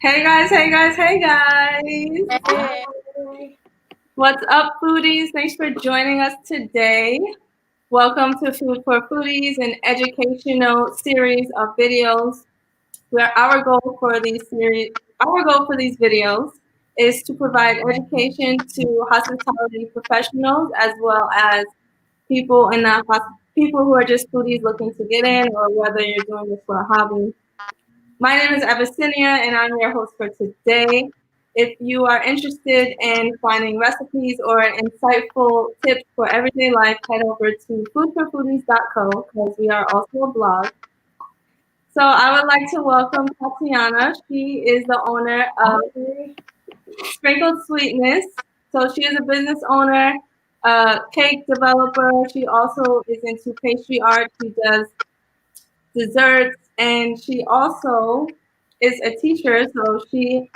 Hey guys, hey guys, hey guys. Hey. What's up, foodies? Thanks for joining us today. Welcome to Food for Foodies, an educational series of videos where our goal for these videos is to provide education to hospitality professionals as well as people who are just foodies looking to get in, or whether you're doing this for a hobby. My name is Abyssinia, and I'm your host for today. If you are interested in finding recipes or insightful tips for everyday life, head over to foodforfoodies.co because we are also a blog. So I would like to welcome Tatiana. She is the owner of Sprinkled Sweetness. So she is a business owner, cake developer. She also is into pastry art. She does desserts, and she also is a teacher. So she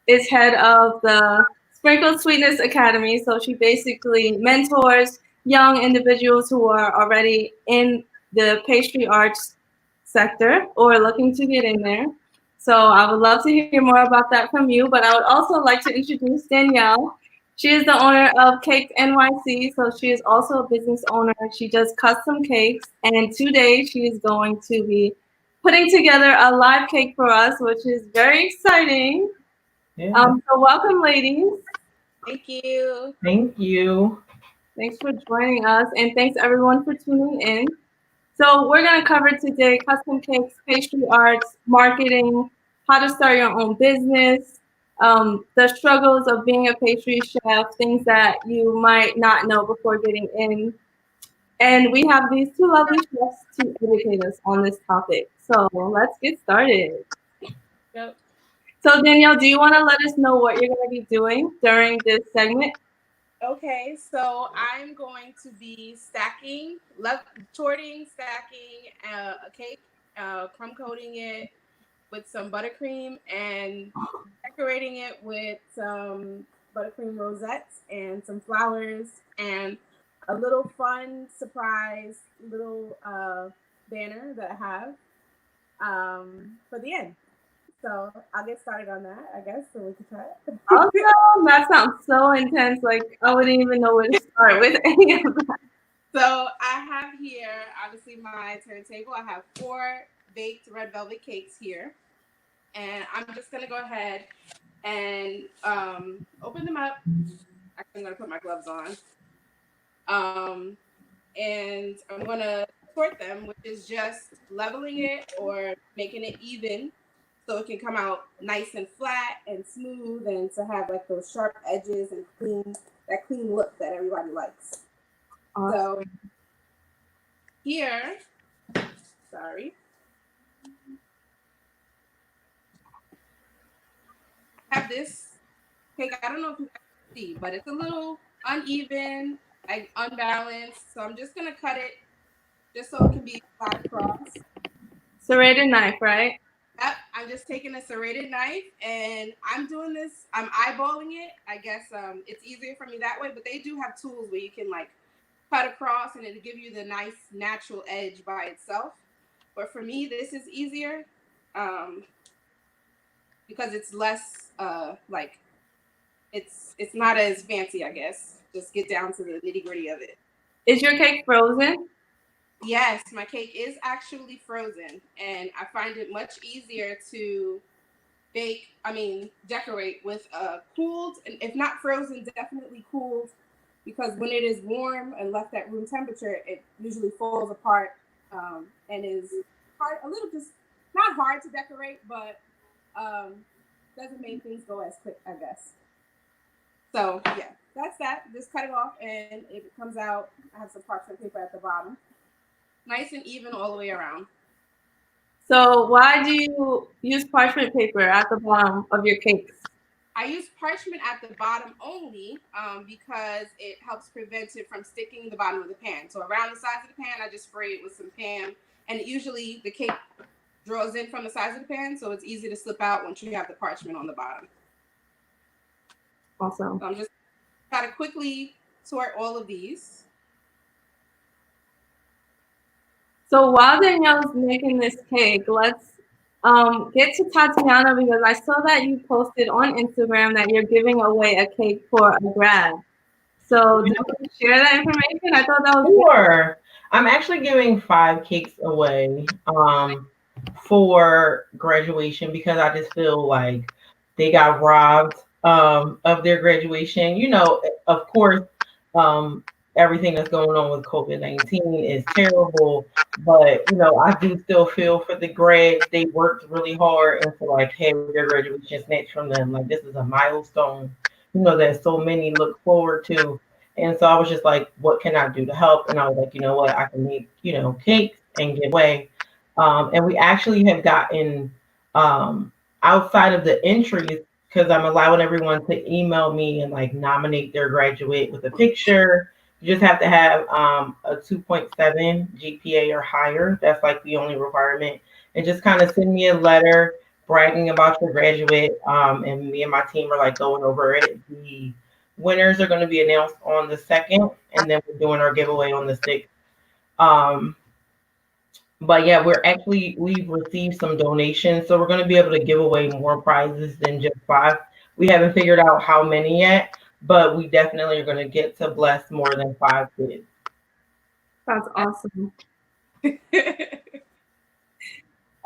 is head of the Sprinkled Sweetness Academy. So she basically mentors young individuals who are already in the pastry arts sector or looking to get in there. So I would love to hear more about that from you, but I would also like to introduce Danielle. She is the owner of Cakes NYC, so she is also a business owner. She does custom cakes, and today she is going to be putting together a live cake for us, which is very exciting. Yeah. So welcome, ladies. Thank you. Thank you. Thanks for joining us, and thanks everyone for tuning in. So we're going to cover today custom cakes, pastry arts, marketing, how to start your own business, the struggles of being a pastry chef, things that you might not know before getting in. And we have these two lovely chefs to educate us on this topic. So let's get started. Yep. So Danielle, do you want to let us know what you're going to be doing during this segment? Okay, so I'm going to be stacking a cake, crumb coating it with some buttercream and decorating it with some buttercream rosettes and some flowers and a little fun surprise little banner that I have for the end. So I'll get started on that, I guess, so we can try it. Awesome. That sounds so intense. Like I wouldn't even know where to start with any of that. So I have here, obviously, my turntable. I have 4 baked red velvet cakes here. And I'm just going to go ahead and open them up. Actually, I'm going to put my gloves on. And I'm going to sort them, which is just leveling it or making it even so it can come out nice and flat and smooth and to have like those sharp edges and that clean look that everybody likes. Awesome. So here, sorry, I have this cake. I don't know if you can see, but it's a little uneven, like unbalanced. So I'm just gonna cut it just so it can be flat across. Serrated knife, right? Yep, I'm just taking a serrated knife and I'm doing this. I'm eyeballing it. I guess it's easier for me that way. But they do have tools where you can like cut across and it'll give you the nice natural edge by itself. But for me, this is easier because it's less like it's not as fancy, I guess. Just get down to the nitty gritty of it. Is your cake frozen? Yes, my cake is actually frozen, and I find it much easier to decorate with cooled, and if not frozen, definitely cooled, because when it is warm and left at room temperature, it usually falls apart and is hard, a little just not hard to decorate, but doesn't make things go as quick, I guess. So yeah, that's that. Just cut it off, and it comes out. I have some parchment paper at the bottom, nice and even all the way around. So why do you use parchment paper at the bottom of your cakes? I use parchment at the bottom only because it helps prevent it from sticking the bottom of the pan. So around the sides of the pan, I just spray it with some Pam, and usually the cake draws in from the sides of the pan, so it's easy to slip out once you have the parchment on the bottom. Awesome. So I'm just try to quickly sort all of these. So while Danielle's making this cake, let's get to Tatiana because I saw that you posted on Instagram that you're giving away a cake for a grad. So do you want to share that information? I thought that was Sure. I'm actually giving 5 cakes away for graduation because I just feel like they got robbed of their graduation. Of course, um, everything that's going on with COVID-19 is terrible, but I do still feel for the grads. They worked really hard, and for like having their graduation snatched from them, like this is a milestone. That so many look forward to. And so I was just like, what can I do to help? And I was like, you know what, I can make, cakes and give away. And we actually have gotten outside of the entries because I'm allowing everyone to email me and like nominate their graduate with a picture. You just have to have a 2.7 GPA or higher. That's like the only requirement. And just kind of send me a letter bragging about your graduate. And me and my team are like going over it. The winners are going to be announced on the 2nd, and then we're doing our giveaway on the 6th. But yeah, we've received some donations, so we're going to be able to give away more prizes than just 5. We haven't figured out how many yet, but we definitely are going to get to bless more than 5 kids. That's awesome.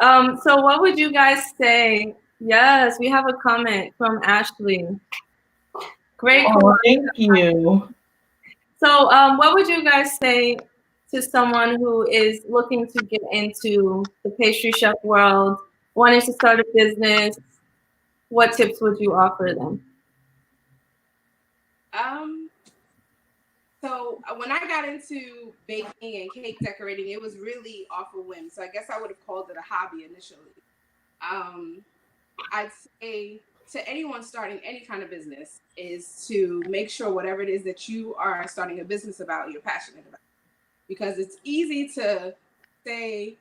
So what would you guys say? Yes, we have a comment from Ashley. Great. Oh, thank you. So what would you guys say to someone who is looking to get into the pastry chef world, wanting to start a business? What tips would you offer them? So when I got into baking and cake decorating, it was really off a whim. So I guess I would have called it a hobby initially. I'd say to anyone starting any kind of business is to make sure whatever it is that you are starting a business about, you're passionate about. Because it's easy to say,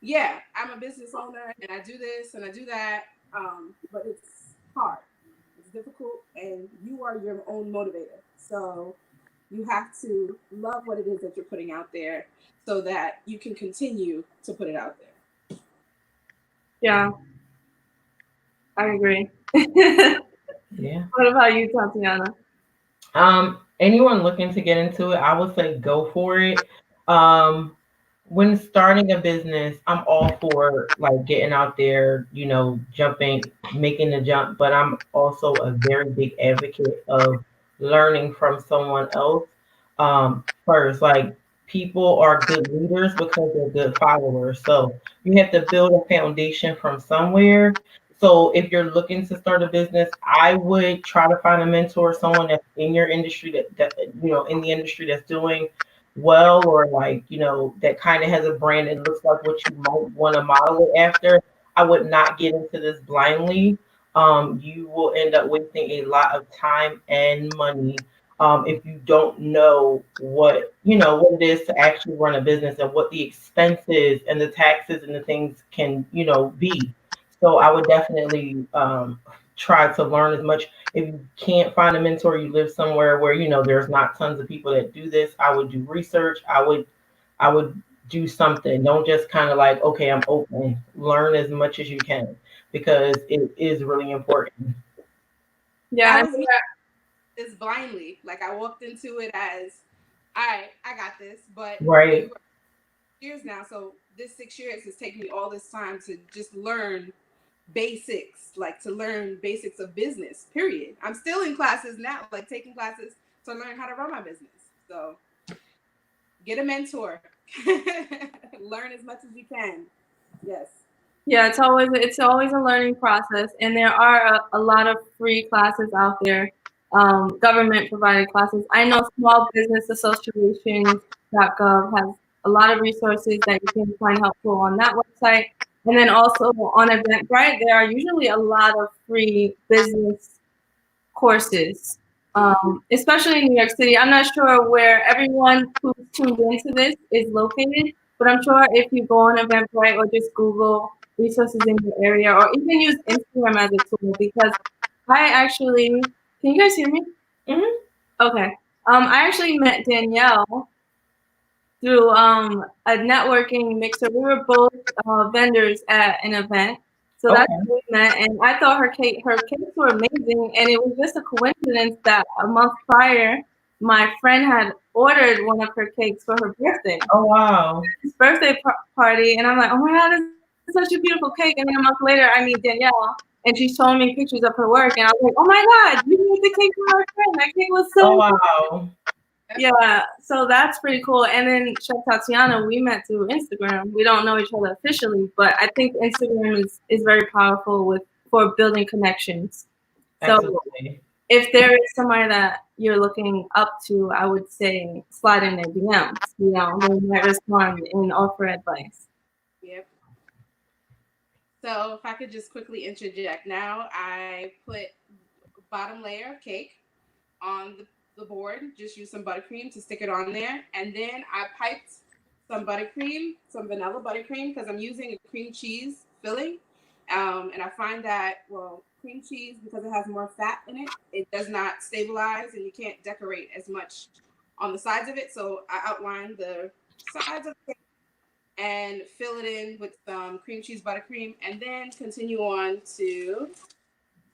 yeah, I'm a business owner and I do this and I do that, but it's hard. It's difficult, and you are your own motivator. So you have to love what it is that you're putting out there so that you can continue to put it out there. Yeah, I agree. Yeah. What about you, Tatiana? Anyone looking to get into it, I would say go for it. When starting a business, I'm all for like getting out there, jumping, making the jump, but I'm also a very big advocate of learning from someone else. First, like people are good leaders because they're good followers. So you have to build a foundation from somewhere. So if you're looking to start a business, I would try to find a mentor, someone that's in your industry that in the industry that's doing well, or like, that kind of has a brand that looks like what you might want to model it after. I would not get into this blindly. You will end up wasting a lot of time and money if you don't know what it is to actually run a business and what the expenses and the taxes and the things can be. So I would definitely try to learn as much. If you can't find a mentor, you live somewhere where there's not tons of people that do this, I would do research. I would do something. Don't just kind of like, okay, I'm open. Learn as much as you can because it is really important. Yeah, This blindly, like I walked into it as, all right, I got this, but right. Years now, so this 6 years has taken me all this time to just learn basics, like to learn basics of business, period. I'm still in classes now, like taking classes to learn how to run my business. So get a mentor. Learn as much as you can. Yes. Yeah, it's always a learning process, and there are a lot of free classes out there, government provided classes. I know Small Business Association.gov has a lot of resources that you can find helpful on that website. And then also on Eventbrite, there are usually a lot of free business courses, especially in New York City. I'm not sure where everyone who's tuned into this is located, but I'm sure if you go on Eventbrite or just Google resources in your area, or even use Instagram as a tool, because I actually, can you guys hear me? Mm-hmm. Okay. I actually met Danielle through a networking mixer. We were both vendors at an event, so that's Okay. how we met. And I thought her cakes were amazing, and it was just a coincidence that a month prior, my friend had ordered one of her cakes for her birthday. Oh wow. His birthday party, and I'm like, oh my god, this is such a beautiful cake. And then a month later, I meet Danielle, and she's showing me pictures of her work, and I was like, oh my god, you made the cake for our friend. That cake was Oh so wow. yeah, so that's pretty cool. And then Chef Tatiana, we met through Instagram. We don't know each other officially, but I think Instagram is very powerful for building connections. So Absolutely. if there is somebody that you're looking up to, I would say slide in their DMs. You know, they might respond and offer advice. Yep. So if I could just quickly interject now, I put bottom layer of cake on the board, just use some buttercream to stick it on there. And then I piped some buttercream, some vanilla buttercream, because I'm using a cream cheese filling. And I find that, well, cream cheese, because it has more fat in it, it does not stabilize and you can't decorate as much on the sides of it. So I outline the sides of the cake and fill it in with some cream cheese buttercream, and then continue on to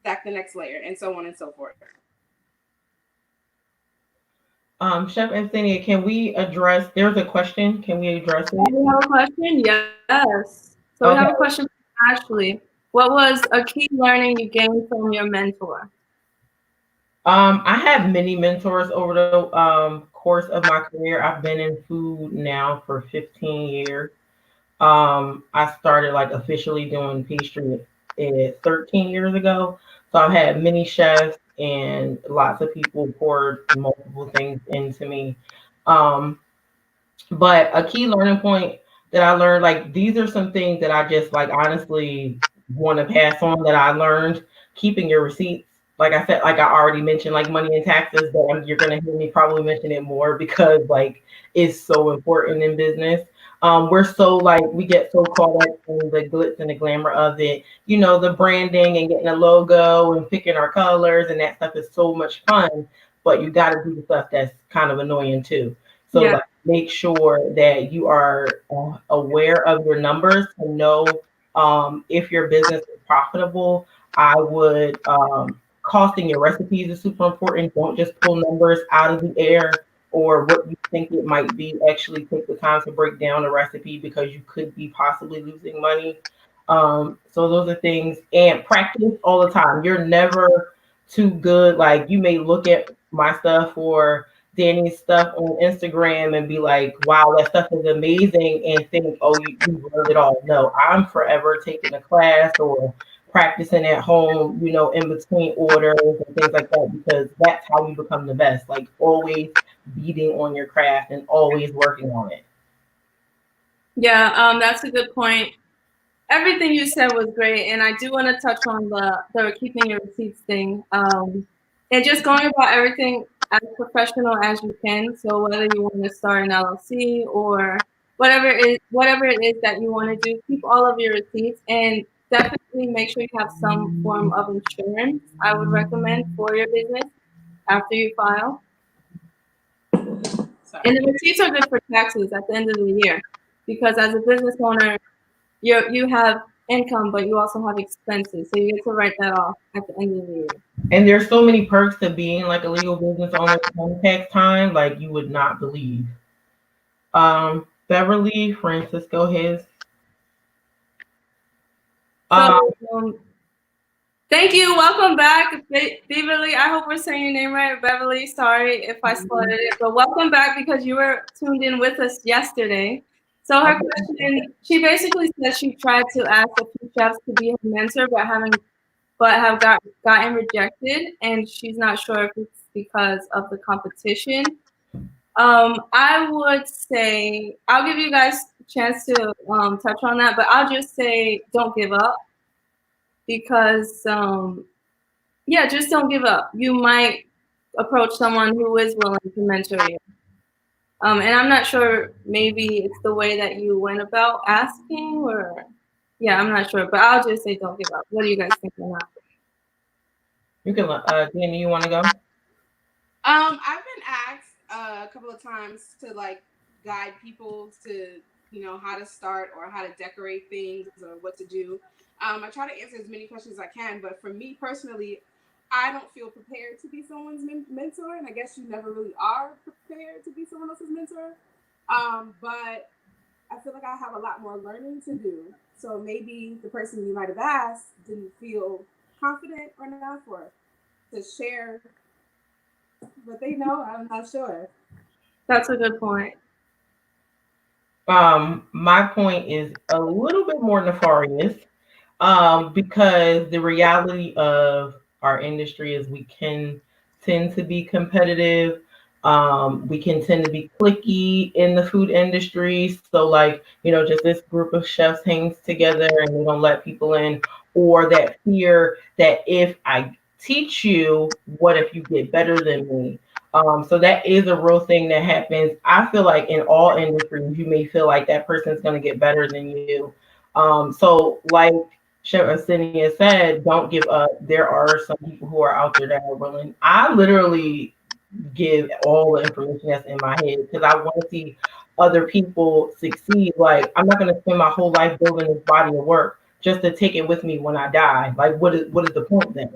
stack the next layer, and so on and so forth. Chef Abyssinia, can we address? There's a question. Can we address Do it? we have a question? Yes. So we Okay. have a question from Ashley. What was a key learning you gained from your mentor? I have many mentors over the course of my career. I've been in food now for 15 years. I started like officially doing pastry 13 years ago. So I've had many chefs and lots of people poured multiple things into me. Um, but a key learning point that I learned, like these are some things that I just like honestly want to pass on that I learned keeping your receipts. Like I said, like I already mentioned, like money and taxes, but you're gonna hear me probably mention it more because like it's so important in business. We're so like we get so caught up in the glitz and the glamour of it, you know, the branding and getting a logo and picking our colors and that stuff is so much fun, but you got to do the stuff that's kind of annoying too. So Yeah. like make sure that you are aware of your numbers to know if your business is profitable. I would costing your recipes is super important. Don't just pull numbers out of the air or what you think it might be. Actually take the time to break down the recipe because you could be possibly losing money. So those are things and practice all the time. You're never too good. Like you may look at my stuff or Danny's stuff on Instagram and be like, wow, that stuff is amazing and think, oh, you learned it all. No, I'm forever taking a class or practicing at home, you know, in between orders and things like that, because that's how you become the best. Like always beating on your craft and always working on it. Yeah, that's a good point. Everything you said was great, and I do want to touch on the keeping your receipts thing, and just going about everything as professional as you can. So whether you want to start an LLC or whatever it is that you want to do, keep all of your receipts and definitely make sure you have some form of insurance. I would recommend for your business after you file. Sorry. And the receipts are good for taxes at the end of the year, because as a business owner, you have income, but you also have expenses, so you get to write that off at the end of the year. And there's so many perks to being like a legal business owner on tax time, like you would not believe. Beverly, Francisco, his. So Um, thank you. Welcome back, Beverly. I hope we're saying your name right, Beverly. Sorry if I spotted it, but welcome back because you were tuned in with us yesterday. So her question, she basically says she tried to ask a few chefs to be her mentor, but have gotten rejected, and she's not sure if it's because of the competition. I would say I'll give you guys a chance to touch on that, but I'll just say don't give up because yeah, just don't give up. You might approach someone who is willing to mentor you. And I'm not sure, maybe it's the way that you went about asking, or yeah, I'm not sure, but I'll just say don't give up. What do you guys think on that? you can, Danny, you want to go? I've been asked a couple of times to like guide people to, how to start or how to decorate things or what to do. I try to answer as many questions as I can, but for me personally, I don't feel prepared to be someone's mentor, and I guess you never really are prepared to be someone else's mentor. But I feel like I have a lot more learning to do. So maybe the person you might have asked didn't feel confident enough or to share what they know. I'm not sure. That's a good point. My point is a little bit more nefarious, because the reality of our industry is we can tend to be competitive. We can tend to be cliquey in the food industry. So, like, just this group of chefs hangs together and they don't let people in, or that fear that if I teach you, what if you get better than me? So that is a real thing that happens. I feel like in all industries, you may feel like that person's going to get better than you. So like Chef Abyssinia said, don't give up. There are some people who are out there that are willing. I literally give all the information that's in my head because I want to see other people succeed. Like, I'm not going to spend my whole life building this body of work just to take it with me when I die. Like, what is the point then?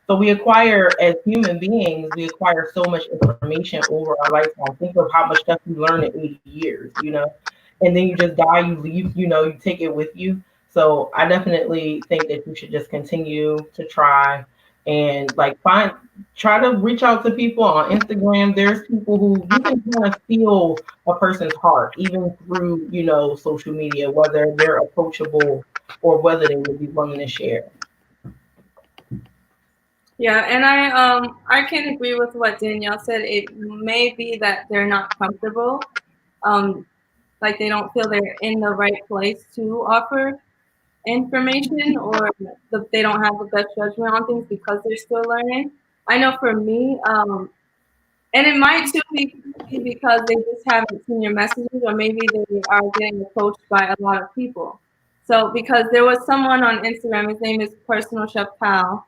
So we acquire, as human beings, we acquire so much information over our lifetime. Think of how much stuff you learn in 80 years, and then you just die, you leave, you take it with you. So I definitely think that you should just continue to try and like try to reach out to people on Instagram. There's people who you can kind of feel a person's heart, even through, social media, whether they're approachable or whether they would be willing to share. Yeah, and I can agree with what Danielle said. It may be that they're not comfortable, like they don't feel they're in the right place to offer information, or they don't have the best judgment on things because they're still learning. I know for me, and it might too be because they just haven't seen your messages, or maybe they are getting approached by a lot of people. So because there was someone on Instagram, his name is Personal Chef Pal.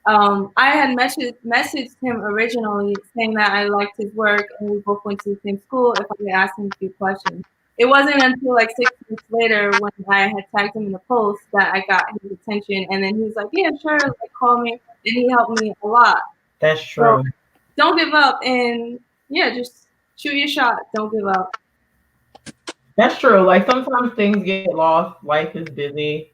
I had messaged him originally saying that I liked his work and we both went to the same school if I could ask him a few questions. It wasn't until like 6 weeks later when I had tagged him in the post that I got his attention, and then he was like, yeah, sure, like call me, and he helped me a lot. That's true. So don't give up, and yeah, just shoot your shot. Don't give up. That's true. Like sometimes things get lost. Life is busy.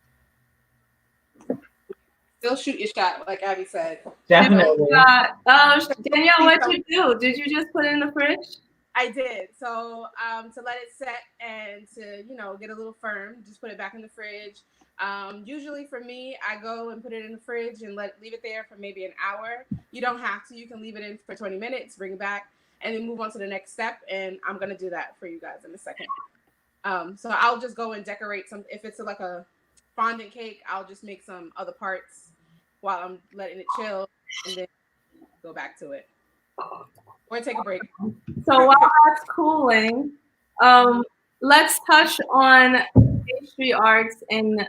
Still shoot your shot, like Abby said. Definitely. Danielle, what'd you do? Did you just put it in the fridge? I did. So to let it set and to, get a little firm, just put it back in the fridge. Usually for me, I go and put it in the fridge and leave it there for maybe an hour. You don't have to. You can leave it in for 20 minutes, bring it back, and then move on to the next step. And I'm going to do that for you guys in a second. So I'll just go and decorate some. If it's like a fondant cake, I'll just make some other parts while I'm letting it chill and then go back to it. Or take a break. So while that's cooling, let's touch on pastry arts and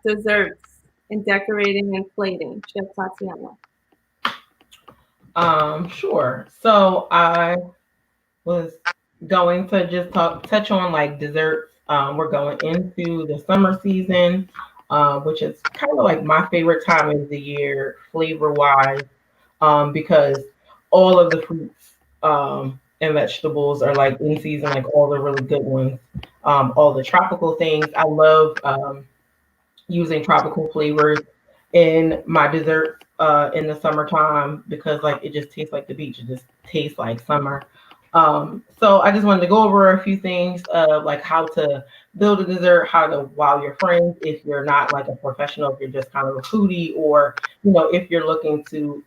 desserts and decorating and plating. Chef Tatiana. Sure. So I was going to just touch on like desserts. We're going into the summer season, which is kind of like my favorite time of the year, flavor wise, because all of the fruits and vegetables are like in season, like all the really good ones, all the tropical things. I love using tropical flavors in my desserts in the summertime because like it just tastes like the beach. It just tastes like summer. So I just wanted to go over a few things of like how to build a dessert, how to wow your friends if you're not like a professional, if you're just kind of a foodie, or if you're looking to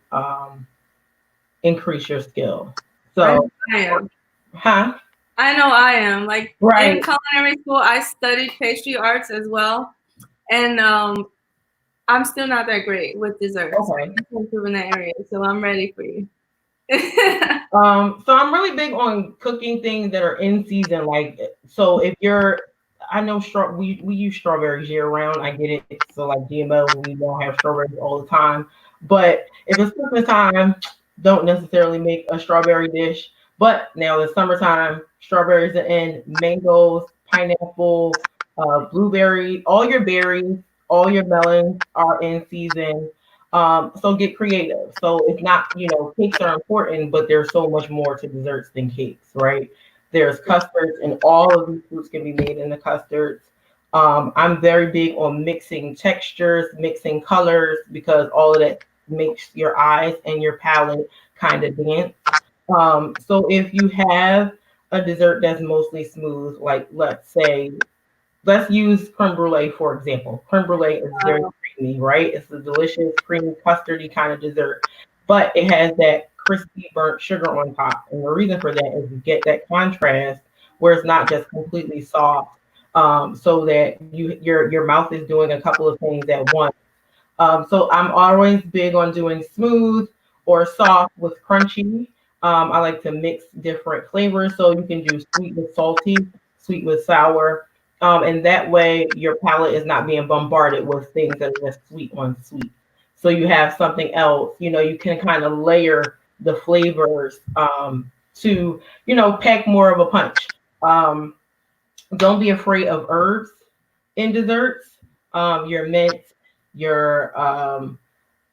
increase your skill. So I am. Huh? I know I am. Like right. In culinary school, I studied pastry arts as well, and I'm still not that great with desserts. Okay. I'm improving that area, so I'm ready for you. So I'm really big on cooking things that are in season. Like, so if I know we use strawberries year round. I get it. So like GMO, we don't have strawberries all the time. But if it's Christmas time, don't necessarily make a strawberry dish. But now it's summertime, strawberries are in, mangoes, pineapple, blueberry, all your berries, all your melons are in season. So get creative. So it's not, cakes are important, but there's so much more to desserts than cakes, right? There's custards, and all of these fruits can be made into custards. I'm very big on mixing textures, mixing colors, because all of that makes your eyes and your palate kind of dance. So if you have a dessert that's mostly smooth, like let's use creme brulee for example. Creme brulee is very creamy, right? It's a delicious, creamy, custardy kind of dessert, but it has that crispy burnt sugar on top. And the reason for that is you get that contrast where it's not just completely soft, so that your mouth is doing a couple of things at once. So I'm always big on doing smooth or soft with crunchy. I like to mix different flavors, so you can do sweet with salty, sweet with sour, and that way your palate is not being bombarded with things that are just sweet on sweet. So you have something else. You can kind of layer the flavors, to pack more of a punch. Um, don't be afraid of herbs in desserts. Your mint, your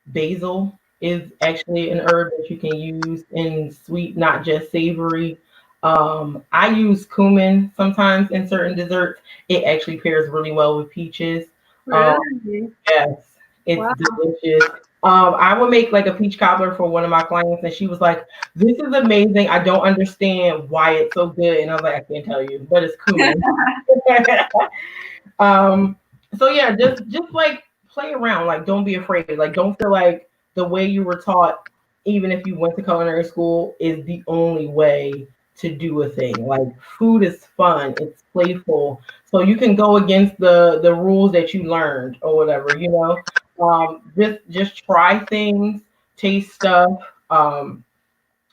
basil is actually an herb that you can use in sweet, not just savory. I use cumin sometimes in certain desserts. It actually pairs really well with peaches. Really? Yes, it's Wow. delicious. I would make like a peach cobbler for one of my clients, and she was like, "This is amazing. I don't understand why it's so good." And I was like, "I can't tell you, but it's cumin." um, so yeah, just like play around. Like, don't be afraid. Like, don't feel like the way you were taught, even if you went to culinary school, is the only way to do a thing. Like, food is fun. It's playful. So you can go against the rules that you learned or whatever. Just try things, taste stuff. Um,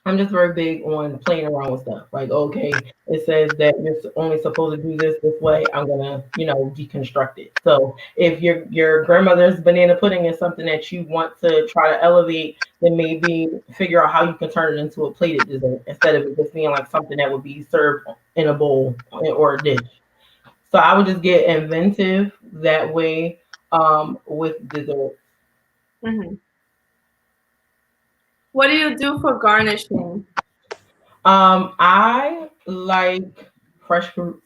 I'm just very big on playing around with stuff. Like, okay, it says that you're only supposed to do this way. I'm gonna, deconstruct it. So if your grandmother's banana pudding is something that you want to try to elevate, then maybe figure out how you can turn it into a plated dessert instead of it just being like something that would be served in a bowl or a dish. So I would just get inventive that way, with dessert. Hmm. What do you do for garnishing? I like fresh fruits.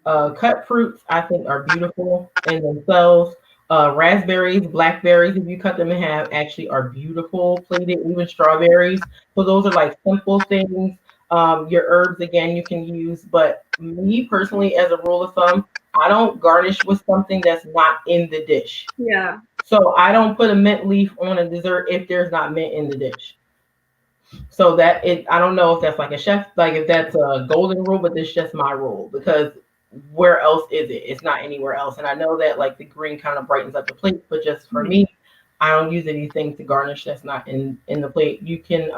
Cut fruits, I think, are beautiful in themselves. Raspberries, blackberries, if you cut them in half, actually are beautiful plated, even strawberries. So those are like simple things. Your herbs, again, you can use, but me personally, as a rule of thumb, I don't garnish with something that's not in the dish. Yeah. So I don't put a mint leaf on a dessert if there's not mint in the dish. So I don't know if that's like a chef, like if that's a golden rule, but it's just my rule because where else is it? It's not anywhere else. And I know that like the green kind of brightens up the plate, but just for me, I don't use anything to garnish that's not in the plate. You can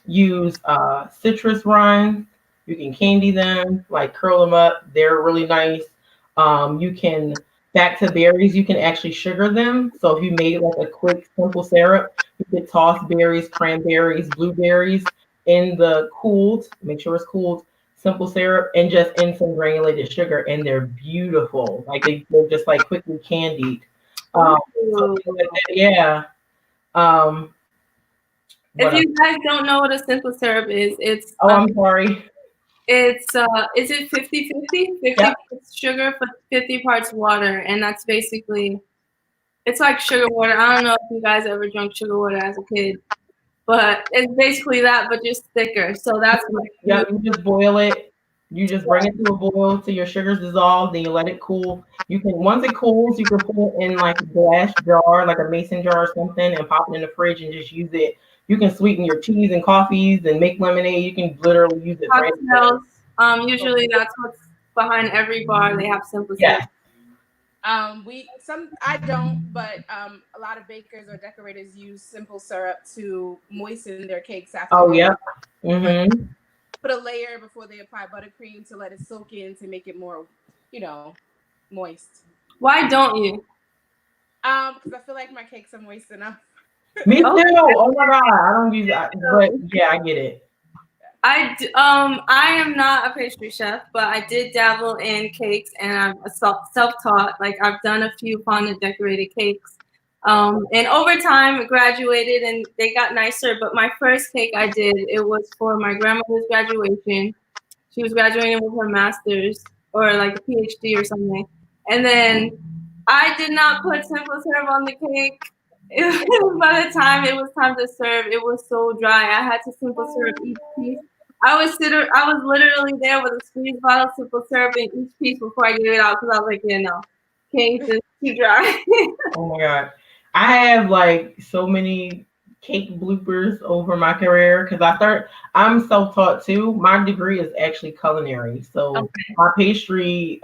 use citrus rinds. You can candy them, like curl them up. They're really nice. You can back to berries. You can actually sugar them. So if you made like a quick simple syrup, you could toss berries, cranberries, blueberries in the cooled. Make sure it's cooled simple syrup and just in some granulated sugar, and they're beautiful. Like they're just like quickly candied. So things like that, yeah. Um, If what else? you guys don't know what a simple syrup is, Oh, I'm sorry. it's is it 50-50? 50 Yep. parts sugar for 50 parts water, and that's basically it's like sugar water. I don't know if you guys ever drank sugar water as a kid, but it's basically that, but just thicker. So that's what Yeah, you just boil it. You just bring it to a boil till your sugars dissolve. Then you let it cool. You can once it cools, you can put it in like a glass jar, like a mason jar or something, and pop it in the fridge and just use it. You can sweeten your teas and coffees and make lemonade. You can literally use it for anything. cocktails. Usually that's what's behind every bar. They have simple syrup. Yeah. I don't, but a lot of bakers or decorators use simple syrup to moisten their cakes after. Oh yeah. Mm-hmm. Put a layer before they apply buttercream to let it soak in to make it more, moist. Why don't you? Because I feel like my cakes are moist enough. Me too. Oh my god, I don't use that, but yeah, I get it. I am not a pastry chef, but I did dabble in cakes, and I'm a self-taught. Like I've done a few fondant decorated cakes, and over time it graduated and they got nicer. But my first cake I did, it was for my grandmother's graduation. She was graduating with her master's or like a PhD or something, and then I did not put simple syrup on the cake. By the time it was time to serve, it was so dry. I had to simple syrup each piece. I was literally there with a squeeze bottle of simple syrup in each piece before I gave it out because I was like, yeah, no, cake is too dry. Oh my God. I have like so many cake bloopers over my career because I'm self-taught too. My degree is actually culinary. So Okay. my pastry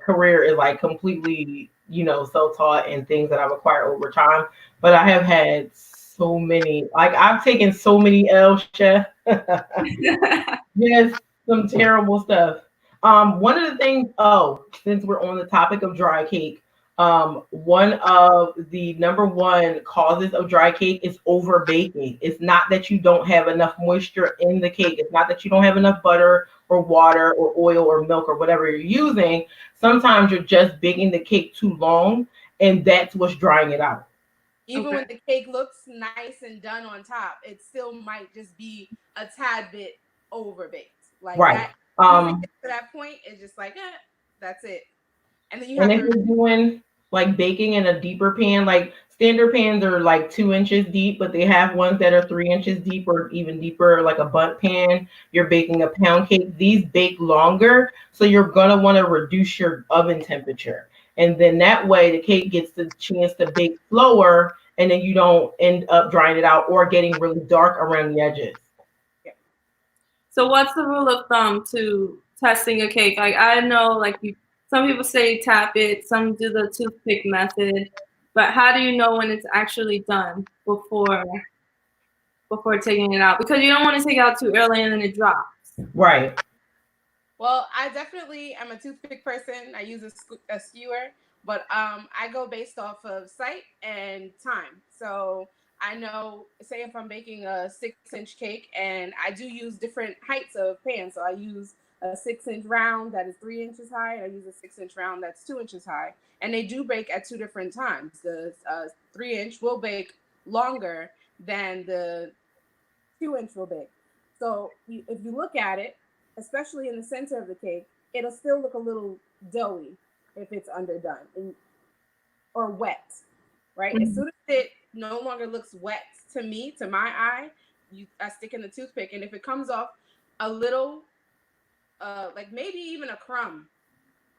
career is like completely, self-taught and things that I've acquired over time. But I have had so many, like I've taken so many L's, chef. Yes, some terrible stuff. One of the things, since we're on the topic of dry cake, one of the number one causes of dry cake is over baking. It's not that you don't have enough moisture in the cake. It's not that you don't have enough butter or water or oil or milk or whatever you're using. Sometimes you're just baking the cake too long, and that's what's drying it out. Even when the cake looks nice and done on top, it still might just be a tad bit overbaked. Like Right. that, once it gets to that point, it's just like, that's it. And then you have if you're doing like baking in a deeper pan, like standard pans are like 2 inches deep, but they have ones that are 3 inches deep or even deeper, like a bundt pan. You're baking a pound cake. These bake longer, so you're gonna want to reduce your oven temperature, and then that way the cake gets the chance to bake slower, and then you don't end up drying it out or getting really dark around the edges. So what's the rule of thumb to testing a cake? Like I know, like some people say tap it, some do the toothpick method, but how do you know when it's actually done before taking it out? Because you don't want to take it out too early and then it drops. Right. Well, I definitely am a toothpick person. I use a skewer, but I go based off of sight and time. So I know, say if I'm baking a 6-inch cake, and I do use different heights of pans. So I use a 6-inch round that is 3 inches high. I use a 6-inch round that's 2 inches high, and they do bake at two different times. The 3-inch will bake longer than the 2-inch will bake. So if you look at it, especially in the center of the cake, it'll still look a little doughy if it's underdone or wet, right? Mm-hmm. As soon as it no longer looks wet to me, to my eye, I stick in the toothpick, and if it comes off a little, like maybe even a crumb,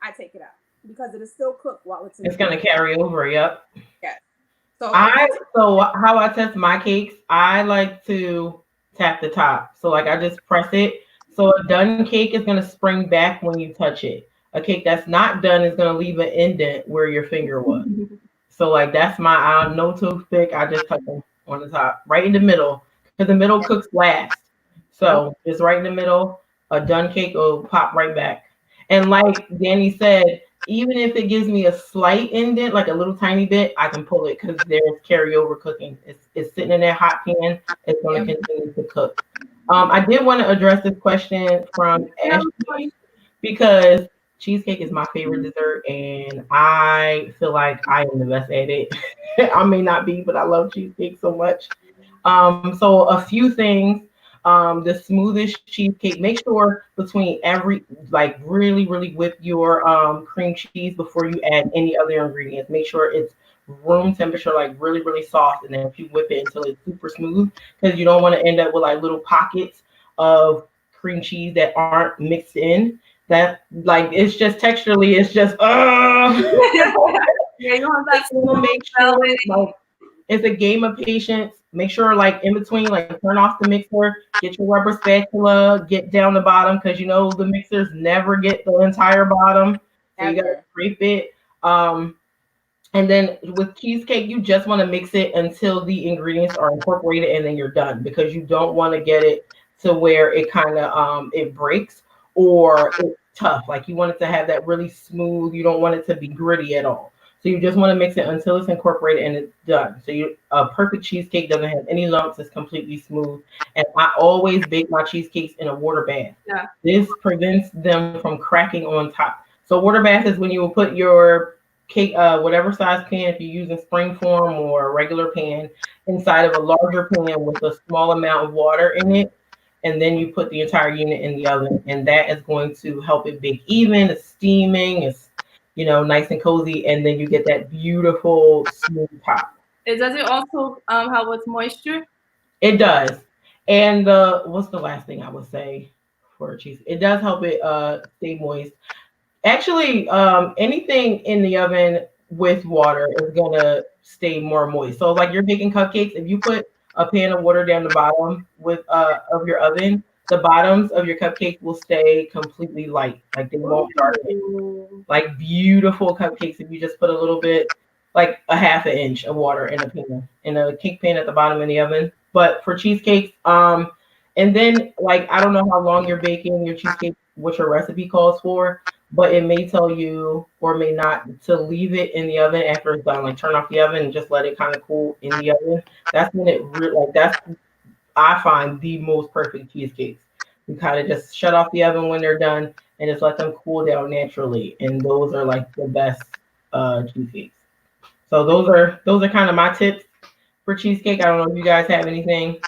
I take it out because it is still cooked while it's in. It's gonna carry over. Yep. Yeah. So how I test my cakes, I like to tap the top. So like I just press it. So a done cake is gonna spring back when you touch it. A cake that's not done is gonna leave an indent where your finger was. So like that's my no toothpick. I just touch them on the top, right in the middle, because the middle cooks last. So just right in the middle, a done cake will pop right back. And like Danny said, even if it gives me a slight indent, like a little tiny bit, I can pull it because there's carryover cooking. It's sitting in that hot pan. It's going to continue to cook. I did want to address this question from Ashley because cheesecake is my favorite dessert, and I feel like I am the best at it. I may not be, but I love cheesecake so much. So a few things. The smoothest cheesecake. Make sure between really, really whip your cream cheese before you add any other ingredients. Make sure it's room temperature, like really, really soft, and then if you whip it until it's super smooth, because you don't want to end up with like little pockets of cream cheese that aren't mixed in. That like it's just texturally, it's just Yeah, you want that to make sure like it's a game of patience. Make sure like in between, like turn off the mixer, get your rubber spatula, get down the bottom because you know the mixers never get the entire bottom. So you gotta scrape it. And then with cheesecake, you just want to mix it until the ingredients are incorporated and then you're done because you don't want to get it to where it kind of it breaks or it's tough. Like you want it to have that really smooth, you don't want it to be gritty at all. So you just want to mix it until it's incorporated and it's done. So a perfect cheesecake doesn't have any lumps. It's completely smooth. And I always bake my cheesecakes in a water bath. Yeah. This prevents them from cracking on top. So water bath is when you will put your cake, whatever size pan, if you're using spring form or a regular pan, inside of a larger pan with a small amount of water in it. And then you put the entire unit in the oven. And that is going to help it bake even. It's steaming. It's nice and cozy, and then you get that beautiful smooth top. Does it also help with moisture? It does. And what's the last thing I would say for cheese? It does help it stay moist. Actually, anything in the oven with water is gonna stay more moist. So like you're baking cupcakes, if you put a pan of water down the bottom with of your oven, the bottoms of your cupcakes will stay completely light. Like they won't darken. Like beautiful cupcakes if you just put a little bit, like a half an inch of water in a cake pan at the bottom of the oven. But for cheesecakes, and then like I don't know how long you're baking your cheesecake, what your recipe calls for, but it may tell you or may not to leave it in the oven after it's done. Like turn off the oven and just let it kind of cool in the oven. That's when it really that's I find the most perfect cheesecakes. You kind of just shut off the oven when they're done and just let them cool down naturally. And those are like the best cheesecakes. So those are kind of my tips for cheesecake. I don't know if you guys have anything.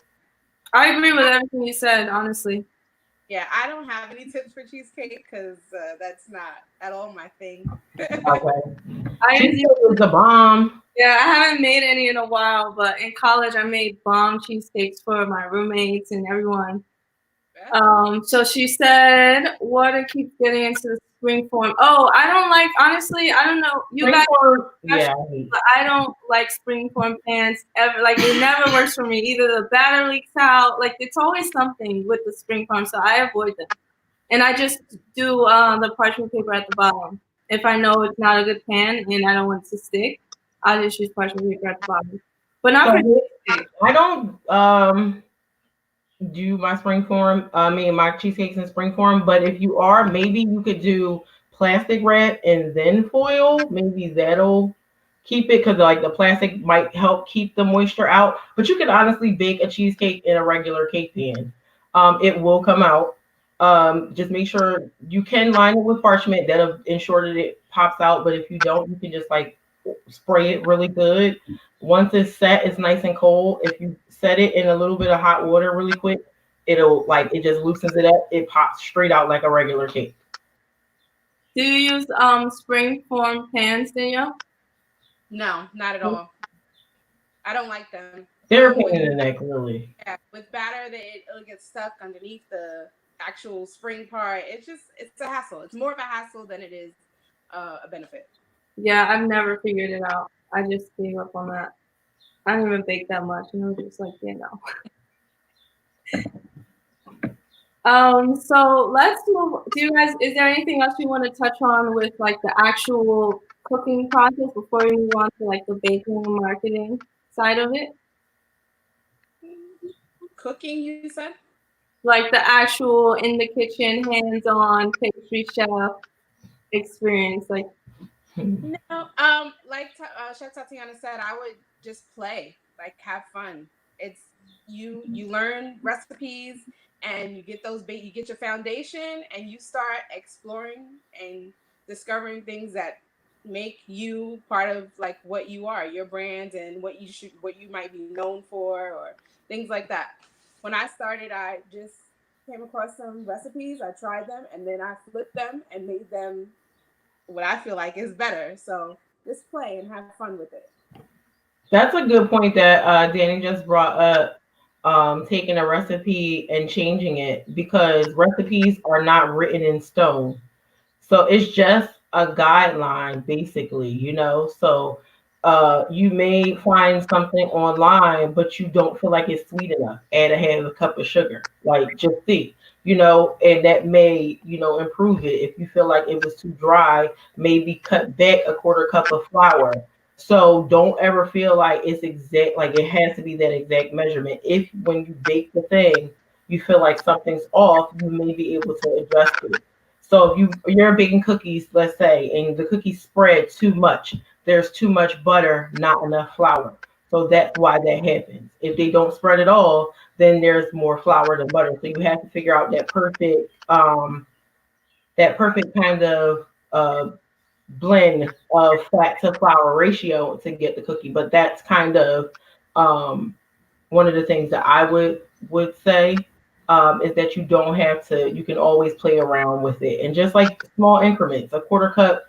I agree with everything you said, honestly. Yeah, I don't have any tips for cheesecake because that's not at all my thing. Okay. Cheesecake is the bomb. Yeah, I haven't made any in a while, but in college I made bomb cheesecakes for my roommates and everyone. So she said, water keeps getting into the spring form. Oh, I don't like, honestly, I don't know. You guys, yeah. But I don't like spring form pans ever. Like it never works for me. Either the batter leaks out, like it's always something with the spring form, so I avoid them. And I just do the parchment paper at the bottom. If I know it's not a good pan and I don't want it to stick, I'll just use parchment paper at the bottom. But not for cheesecake. I don't do my spring form, my cheesecakes in spring form, but if you are, maybe you could do plastic wrap and then foil. Maybe that'll keep it because like the plastic might help keep the moisture out. But you can honestly bake a cheesecake in a regular cake pan. It will come out. Just make sure you can line it with parchment. That'll ensure that it pops out. But if you don't, you can just like spray it really good. Once it's set, it's nice and cold. If you set it in a little bit of hot water really quick, it just loosens it up. It pops straight out like a regular cake. Do you use spring form pans, Danielle? No, not at all. I don't like them. They're a pain in the neck, really. Yeah, with batter that it'll get stuck underneath the actual spring part. It's a hassle. It's more of a hassle than it is a benefit. Yeah, I've never figured it out. I just gave up on that. I don't even bake that much, and I'm just like, So let's move. Is there anything else you want to touch on with like the actual cooking process before we move on to like the baking and marketing side of it? Cooking, you said? Like the actual in the kitchen, hands-on pastry chef experience, like. No, like Chef Tatiana said, I would just play, like have fun. It's you learn recipes and you get you get your foundation and you start exploring and discovering things that make you part of like what you are, your brand, and what you might be known for or things like that. When I started, I just came across some recipes, I tried them, and then I flipped them and made them what I feel like is better. So just play and have fun with it. That's a good point that Danny just brought up, taking a recipe and changing it, because recipes are not written in stone. So it's just a guideline, basically, So you may find something online, but you don't feel like it's sweet enough. Add a half a cup of sugar. Like, just see. And that may, improve it. If you feel like it was too dry, maybe cut back a quarter cup of flour. So don't ever feel like it's exact, like it has to be that exact measurement. If when you bake the thing, you feel like something's off, you may be able to adjust it. So if you're baking cookies, let's say, and the cookies spread too much, there's too much butter, not enough flour. So that's why that happens. If they don't spread at all, then there's more flour than butter. So you have to figure out that perfect kind of blend of fat to flour ratio to get the cookie. But that's kind of um, one of the things that I would say is that you don't have to. You can always play around with it, and just like small increments, a quarter cup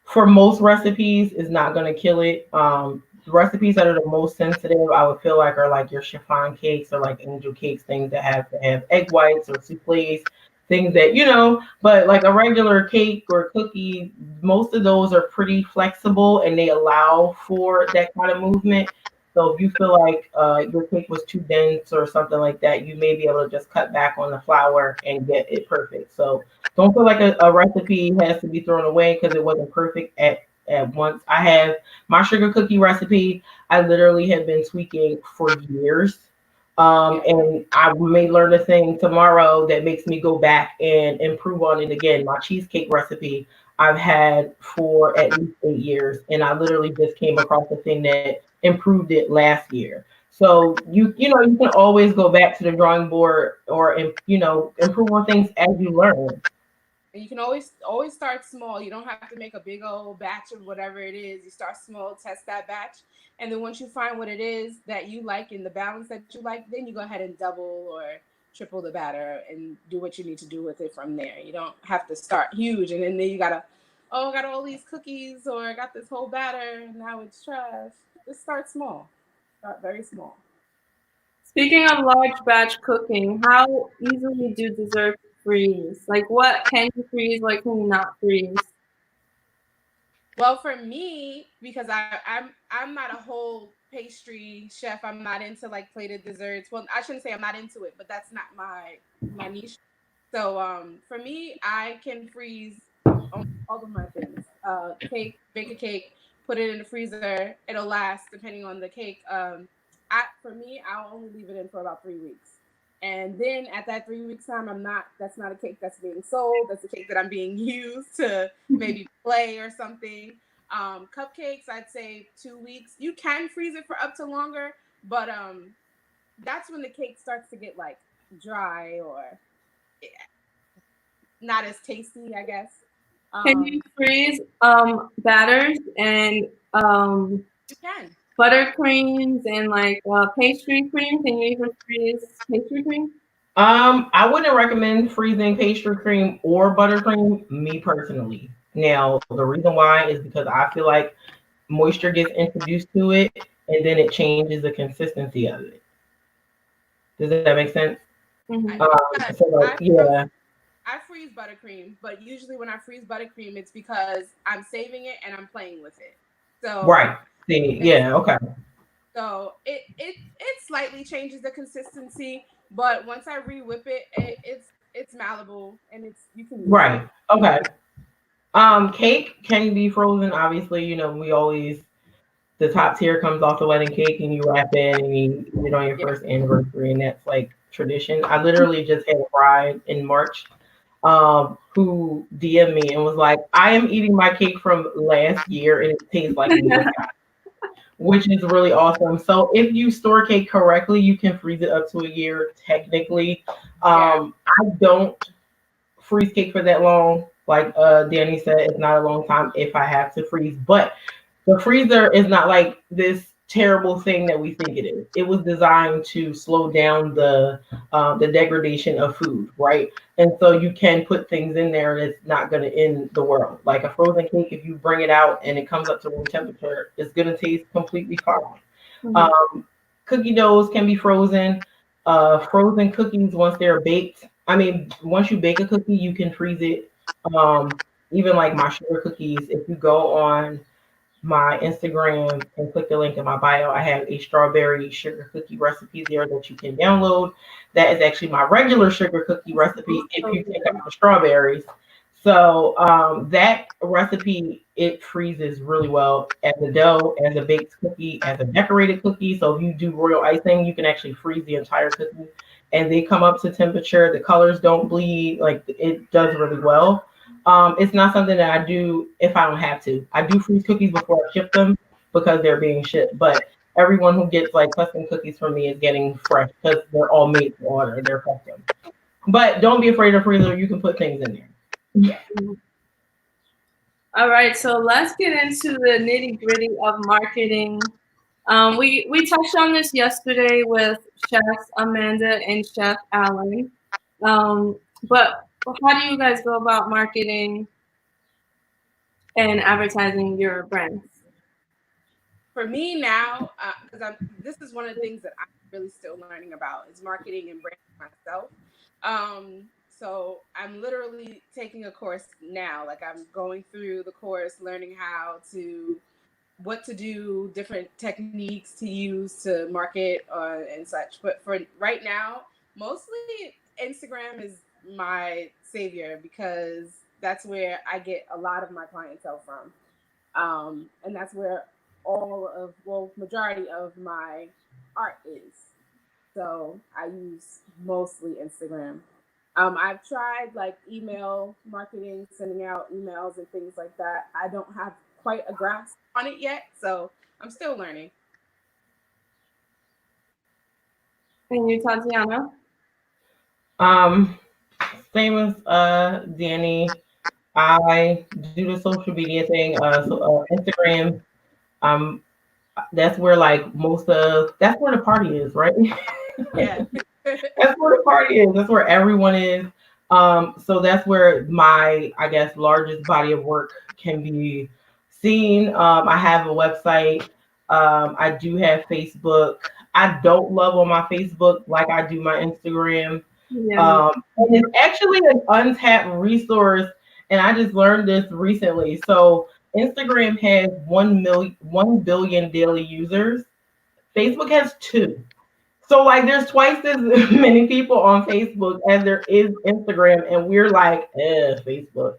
for most recipes is not going to kill it. The recipes that are the most sensitive, I would feel like, are like your chiffon cakes or like angel cakes, things that have to have egg whites or souffles, things that But like a regular cake or cookie, most of those are pretty flexible and they allow for that kind of movement. So if you feel like your cake was too dense or something like that, you may be able to just cut back on the flour and get it perfect. So don't feel like a recipe has to be thrown away because it wasn't perfect at once. I have my sugar cookie recipe. I literally have been tweaking for years. And I may learn a thing tomorrow that makes me go back and improve on it again. My cheesecake recipe I've had for at least 8 years, and I literally just came across a thing that improved it last year. So you can always go back to the drawing board or improve on things as you learn. And you can always start small. You don't have to make a big old batch of whatever it is. You start small, test that batch, and then once you find what it is that you like and the balance that you like, then you go ahead and double or triple the batter and do what you need to do with it from there. You don't have to start huge and then you gotta, oh, I got all these cookies or I got this whole batter and now it's trash. Just start small. Start very small. Speaking of large batch cooking, how easily do desserts freeze? Like, what can you freeze? What can you not freeze? Well, for me, because I'm not a whole pastry chef. I'm not into like plated desserts. Well, I shouldn't say I'm not into it, but that's not my niche. So for me, I can freeze all of my things. Cake, bake a cake, put it in the freezer. It'll last depending on the cake. For me, I'll only leave it in for about 3 weeks. And then at that 3 weeks time, that's not a cake that's being sold. That's a cake that I'm being used to maybe play or something. Cupcakes, I'd say 2 weeks. You can freeze it for up to longer, but that's when the cake starts to get like dry or not as tasty, I guess. Can you freeze batters and You can. buttercreams and like pastry cream? Can you even freeze pastry cream? I wouldn't recommend freezing pastry cream or buttercream, me personally. Now, the reason why is because I feel like moisture gets introduced to it and then it changes the consistency of it. Does that make sense? Mm-hmm. So like, yeah. I freeze buttercream, but usually when I freeze buttercream, it's because I'm saving it and I'm playing with it. So Right. See, yeah, okay. So it slightly changes the consistency, but once I re-whip it, it's malleable and you can use Right. it. Okay. Cake can be frozen. Obviously, the top tier comes off the wedding cake and you wrap it and you eat it on your first anniversary, and that's like tradition. I literally just had a bride in March who DM'd me and was like, I am eating my cake from last year and it tastes like we just got it, which is really awesome. So if you store cake correctly, you can freeze it up to a year technically. I don't freeze cake for that long. Like Danny said, it's not a long time if I have to freeze, but the freezer is not like this terrible thing that we think it is. It was designed to slow down the degradation of food, right? And so you can put things in there and it's not going to end the world. Like a frozen cake, if you bring it out and it comes up to room temperature, it's going to taste completely fine. Mm-hmm. Cookie doughs can be frozen. Frozen cookies once they're baked. I mean, once you bake a cookie, you can freeze it. Even like my sugar cookies, if you go on my Instagram and click the link in my bio, I have a strawberry sugar cookie recipe there that you can download. That is actually my regular sugar cookie recipe if you take out the strawberries. So that recipe, it freezes really well as a dough, as a baked cookie, as a decorated cookie. So if you do royal icing, you can actually freeze the entire cookie and they come up to temperature. The colors don't bleed, like it does really well. It's not something that I do if I don't have to. I do freeze cookies before I ship them because they're being shipped. But everyone who gets like custom cookies from me is getting fresh because they're all made to order. They're custom. But don't be afraid of freezer. You can put things in there. All right, so let's get into the nitty gritty of marketing. We touched on this yesterday with Chefs Amanda and Chef Alain. But how do you guys go about marketing and advertising your brands? For me now, because this is one of the things that I'm really still learning about is marketing and branding myself. So I'm literally taking a course now. Like I'm going through the course, learning what to do, different techniques to use to market and such. But for right now, mostly Instagram is my savior because that's where I get a lot of my clientele from. And that's where majority of my art is. So I use mostly Instagram. I've tried like email marketing, sending out emails and things like that. I don't have quite a grasp on it yet, so I'm still learning. And you, Tatiana? Same as Danny. I do the social media thing. Instagram. Um, that's where like that's where the party is, right? Yeah. That's where the party is. That's where everyone is. So that's where my, I guess, largest body of work can be seen. I have a website. I do have Facebook. I don't love on my Facebook like I do my Instagram. Yeah. And it's actually an untapped resource, and I just learned this recently. So Instagram has 1 billion daily users. Facebook has 2. So like there's twice as many people on Facebook as there is Instagram, and we're like, Facebook.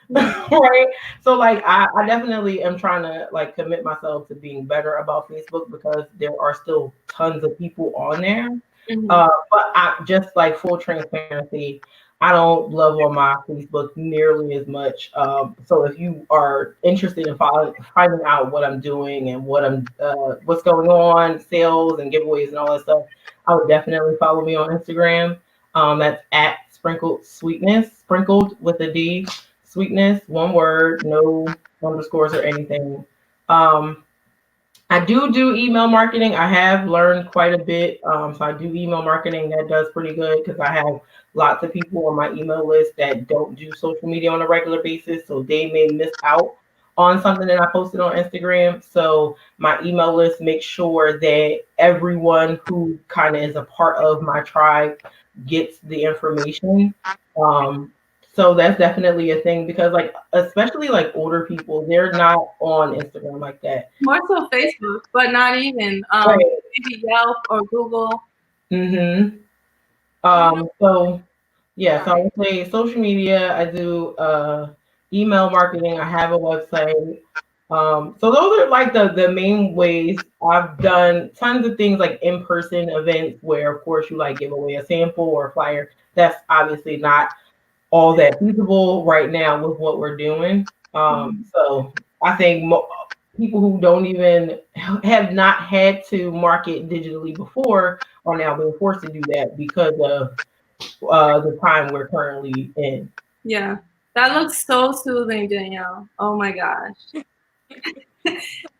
Right. So like I definitely am trying to like commit myself to being better about Facebook because there are still tons of people on there. Mhm. But I just like full transparency, I don't love on my Facebook nearly as much. So if you are interested in finding out what I'm doing and what's going on, sales and giveaways and all that stuff, I would definitely follow me on Instagram. That's at sprinkled sweetness, sprinkled with a D, sweetness, one word, no underscores or anything. I do email marketing. I have learned quite a bit. So I do email marketing. That does pretty good because I have lots of people on my email list that don't do social media on a regular basis. So they may miss out on something that I posted on Instagram. So my email list makes sure that everyone who kind of is a part of my tribe gets the information. So that's definitely a thing because like especially like older people, they're not on Instagram like that. More so Facebook, but not even. Right. Maybe Yelp or Google. Mm-hmm. So yeah, so I would say social media, I do email marketing, I have a website. So those are like the main ways. I've done tons of things like in-person events where of course you like give away a sample or a flyer. That's obviously not all that feasible right now with what we're doing. So I think people who don't even have not had to market digitally before are now being forced to do that because of the time we're currently in. Yeah, that looks so soothing, Danielle. Oh my gosh.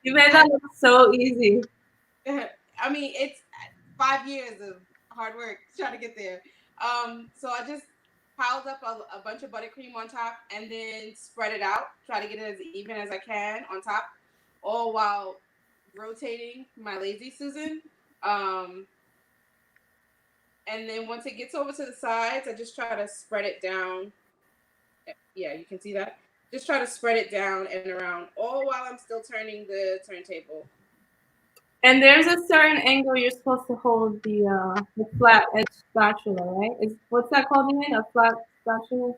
You made that look so easy. I mean, it's 5 years of hard work trying to get there. So I just piled up a bunch of buttercream on top and then spread it out. Try to get it as even as I can on top, all while rotating my Lazy Susan. And then once it gets over to the sides, I just try to spread it down. Yeah, you can see that. Just try to spread it down and around, all while I'm still turning the turntable. And there's a certain angle you're supposed to hold the flat edge spatula, right? What's that called again? A flat spatula?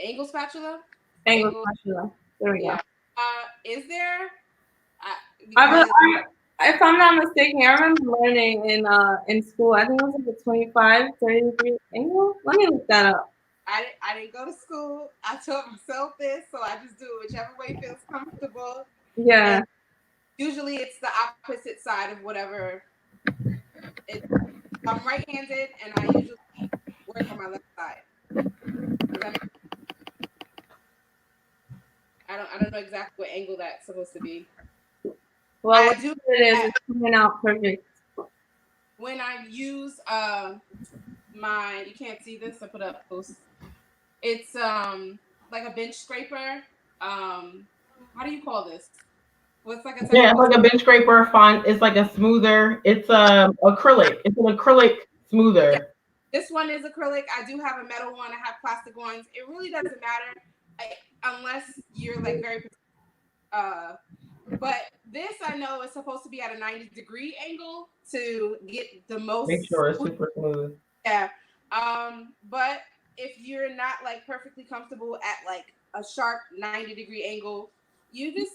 Angle spatula? Angle spatula. There we go. Is there? If I'm not mistaken, I remember learning in school. I think it was like a 25, 30 degree angle. Let me look that up. I didn't go to school. I taught myself this, so I just do it whichever way feels comfortable. Yeah. And usually it's the opposite side of whatever. I'm right-handed, and I usually work on my left side. I don't know exactly what angle that's supposed to be. Well, what it is, it's coming out perfect. When I use my, you can't see this, I put up post. It's like a bench scraper. How do you call this? What's like a Yeah, it's like a bench scraper. Fine, it's like a smoother. It's acrylic. It's an acrylic smoother. Yeah. This one is acrylic. I do have a metal one. I have plastic ones. It really doesn't matter unless you're like very. But this I know is supposed to be at a 90-degree angle to get the most. Make sure it's super smooth. Yeah. But if you're not like perfectly comfortable at like a sharp 90-degree angle, you just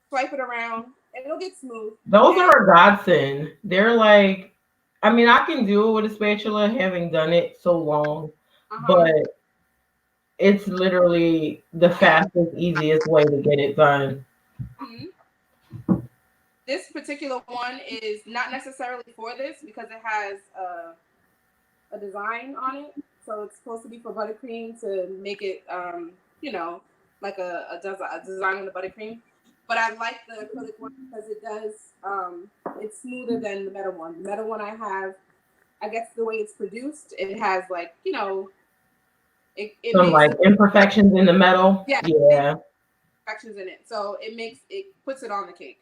swipe it around and it'll get smooth. Those are a godsend. They're like, I mean, I can do it with a spatula, having done it so long, but it's literally the fastest, easiest way to get it done. Mm-hmm. This particular one is not necessarily for this because it has a design on it. So it's supposed to be for buttercream to make it, you know, like a design on the buttercream. But I like the acrylic one because it does, it's smoother than the metal one. The metal one I have, I guess the way it's produced, it has like, you know, it some like imperfections in the metal. Yeah. Imperfections in it. So it puts it on the cake.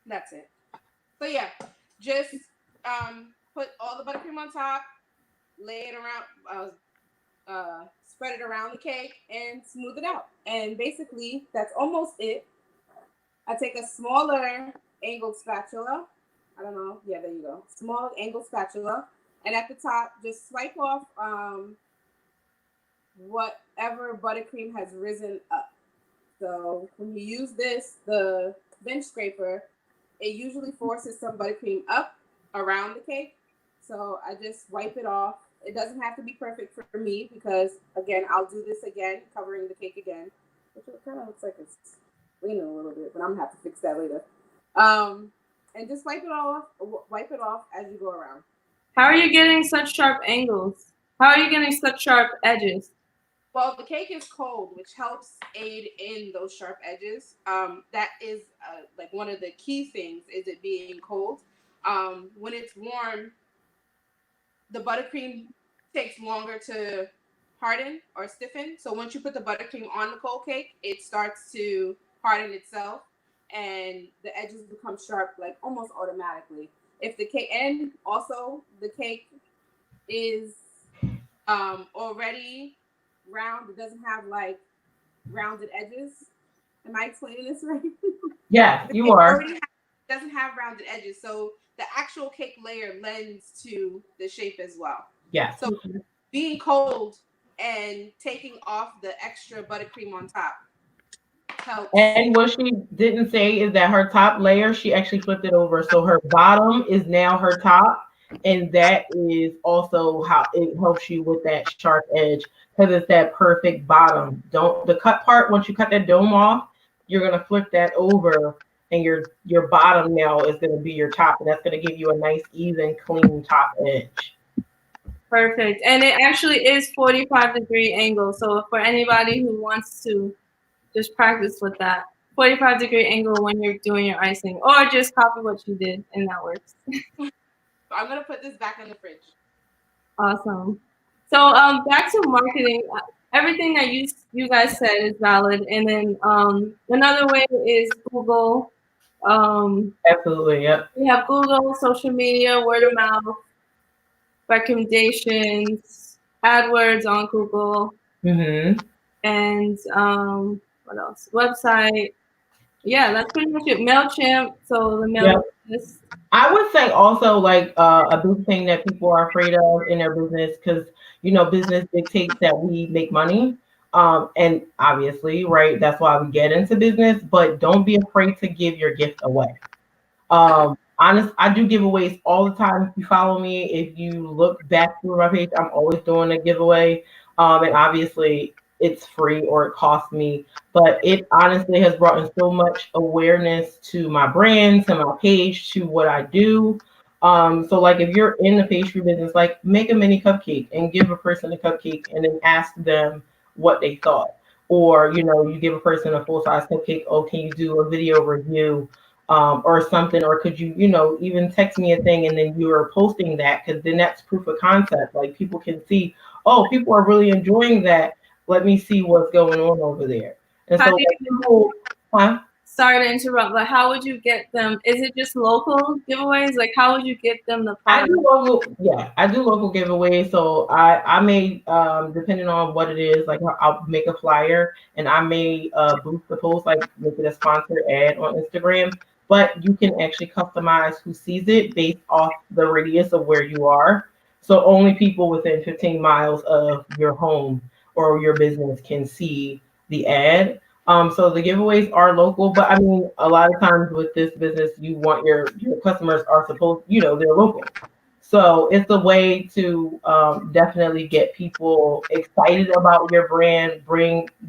That's it. So yeah, just put all the buttercream on top, lay it around, spread it around the cake, and smooth it out. And basically, that's almost it. I take a smaller angled spatula. I don't know. Yeah, there you go. Small angled spatula. And at the top, just swipe off whatever buttercream has risen up. So when you use this, the bench scraper, it usually forces some buttercream up around the cake. So I just wipe it off. It doesn't have to be perfect for me because, again, I'll do this again, covering the cake again. Which kind of looks like it's leaning a little bit, but I'm going to have to fix that later. And just wipe it off as you go around. How are you getting such sharp angles? How are you getting such sharp edges? Well, the cake is cold, which helps aid in those sharp edges. That is like one of the key things is it being cold. When it's warm, the buttercream takes longer to harden or stiffen. So once you put the buttercream on the cold cake, it starts to harden itself and the edges become sharp like almost automatically. If the cake, and also the cake is already round, it doesn't have like rounded edges. Am I explaining this right? Yes, you are. Doesn't have rounded edges, so the actual cake layer lends to the shape as well. Yes. So being cold and taking off the extra buttercream on top helps. And what she didn't say is that her top layer, she actually flipped it over. So her bottom is now her top. And that is also how it helps you with that sharp edge because it's that perfect bottom. The cut part, once you cut that dome off, you're going to flip that over and your bottom now is going to be your top. And that's going to give you a nice, even, clean top edge. Perfect. And it actually is 45-degree angle. So for anybody who wants to just practice with that 45-degree angle when you're doing your icing, or just copy what you did and that works. I'm going to put this back in the fridge. Awesome. So back to marketing. Everything that you guys said is valid. And then another way is Google. Absolutely, yep. We have Google, social media, word of mouth, recommendations, AdWords on Google, and what else? Website. Yeah, that's pretty much it. MailChimp. So the mail list. I would say also like a big thing that people are afraid of in their business because business dictates that we make money. And obviously, right, that's why we get into business, but don't be afraid to give your gift away. I do giveaways all the time. If you follow me, if you look back through my page, I'm always doing a giveaway. And obviously it's free or it costs me, but it honestly has brought in so much awareness to my brand, to my page, to what I do. So like if you're in the pastry business, like make a mini cupcake and give a person a cupcake and then ask them what they thought. Or, you give a person a full size cupcake. Oh, can you do a video review or something? Or could you, even text me a thing and then you are posting that, because then that's proof of concept. Like people can see, oh, people are really enjoying that. Let me see what's going on over there. And How so do like, you, people, huh? sorry to interrupt, but how would you get them? Is it just local giveaways? Like, how would you get them the product? I do local giveaways. So I may, depending on what it is, like I'll make a flyer and I may boost the post, like make it a sponsored ad on Instagram. But you can actually customize who sees it based off the radius of where you are. So only people within 15 miles of your home or your business can see the ad. So the giveaways are local, but I mean, a lot of times with this business, you want your customers are supposed, they're local. So it's a way to definitely get people excited about your brand.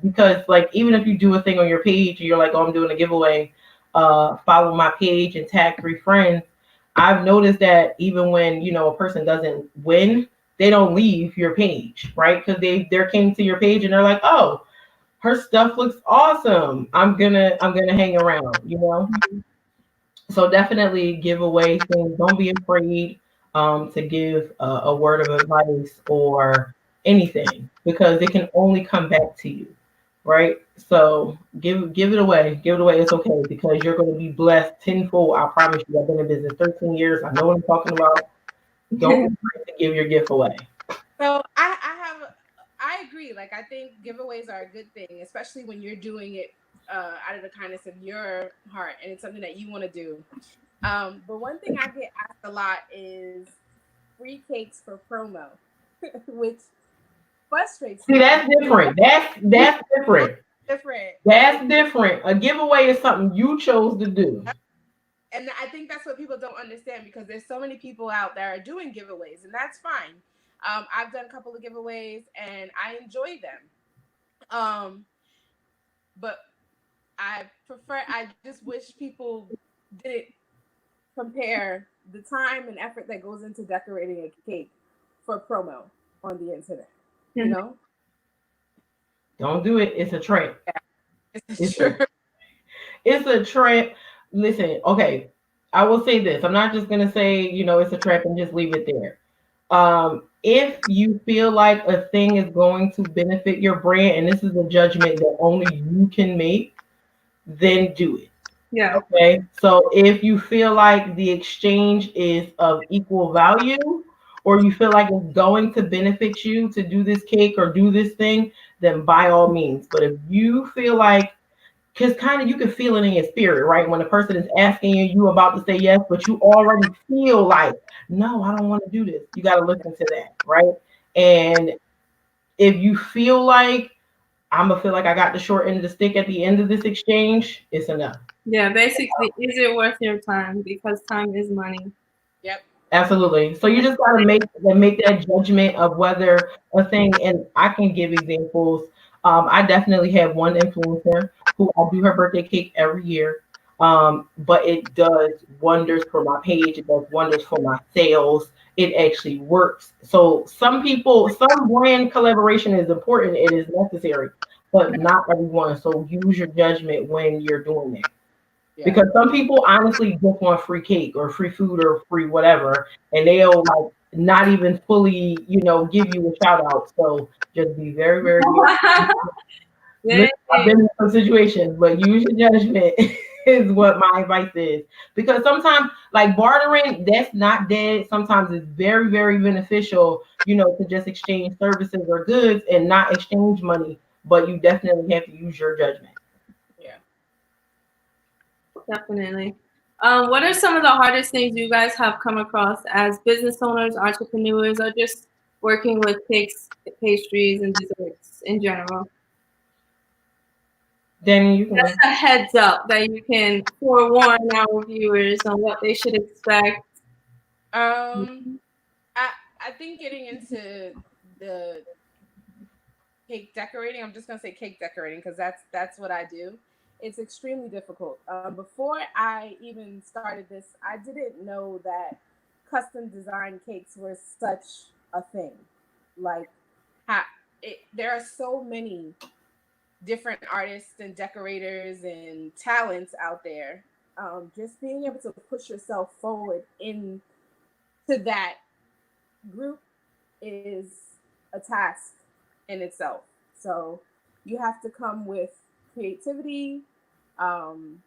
Because like even if you do a thing on your page, and you're like, oh, I'm doing a giveaway. Follow my page and tag 3 friends. I've noticed that even when a person doesn't win, they don't leave your page, right? Because they came to your page and they're like, oh, her stuff looks awesome. I'm gonna hang around. So definitely give away things. Don't be afraid to give a word of advice or anything, because it can only come back to you, right? So give it away. Give it away. It's okay, because you're going to be blessed tenfold. I promise you. I've been in business 13 years. I know what I'm talking about. Don't be afraid to give your gift away. So I agree. Like I think giveaways are a good thing, especially when you're doing it out of the kindness of your heart and it's something that you want to do. But one thing I get asked a lot is free cakes for promo, which frustrates See, me. that's different. That's different. Different. That's different. A giveaway is something you chose to do. And I think that's what people don't understand, because there's so many people out there are doing giveaways, and that's fine. I've done a couple of giveaways and I enjoy them. But I just wish people didn't compare the time and effort that goes into decorating a cake for promo on the internet. You know? Don't do it. It's a trap. It's true. It's a trap. Listen, okay. I will say this. I'm not just gonna say, it's a trap and just leave it there. If you feel like a thing is going to benefit your brand, and this is a judgment that only you can make, then do it. Yeah. Okay. So if you feel like the exchange is of equal value, or you feel like it's going to benefit you to do this cake or do this thing, then by all means. But if you feel like, because kind of you can feel it in your spirit, right? When a person is asking you, you about to say yes, but you already feel like, no, I don't want to do this. You got to listen to that, right? And if you feel like I'm gonna feel like I got the short end of the stick at the end of this exchange, it's enough. Yeah, basically, is it worth your time? Because time is money. Yep. Absolutely. So you just gotta make that judgment of whether a thing, and I can give examples. I definitely have one influencer who I do her birthday cake every year. But it does wonders for my page, it does wonders for my sales. It actually works. So some brand collaboration is important, it is necessary, but not everyone. So use your judgment when you're doing that. Yeah. Because some people honestly just want free cake or free food or free whatever, and they'll like not even fully, give you a shout out. So just be very, very listen, I've been in some situations, but use your judgment is what my advice is. Because sometimes like bartering, that's not dead. Sometimes it's very, very beneficial, to just exchange services or goods and not exchange money. But you definitely have to use your judgment. Yeah. Definitely. What are some of the hardest things you guys have come across as business owners, entrepreneurs, or just working with cakes, pastries, and desserts in general? Danny, you can. Just a heads up that you can forewarn our viewers on what they should expect. I think getting into the cake decorating. I'm just gonna say cake decorating because that's what I do. It's extremely difficult. Before I even started this, I didn't know that custom design cakes were such a thing. Like, there are so many different artists and decorators and talents out there. Just being able to push yourself forward into that group is a task in itself. So you have to come with creativity, um,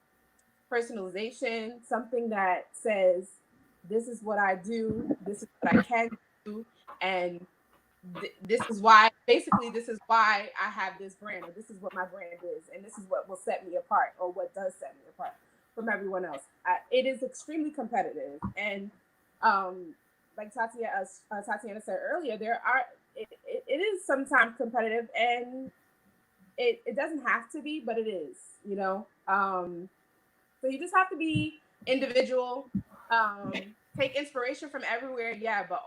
personalization, something that says, this is what I do, this is what I can do, and this is why, basically, this is why I have this brand, or this is what my brand is, and this is what will set me apart, or what does set me apart from everyone else. It is extremely competitive, and like Tatiana said earlier, it is sometimes competitive, and it doesn't have to be, but it is, you know. So you just have to be individual, take inspiration from everywhere, yeah, but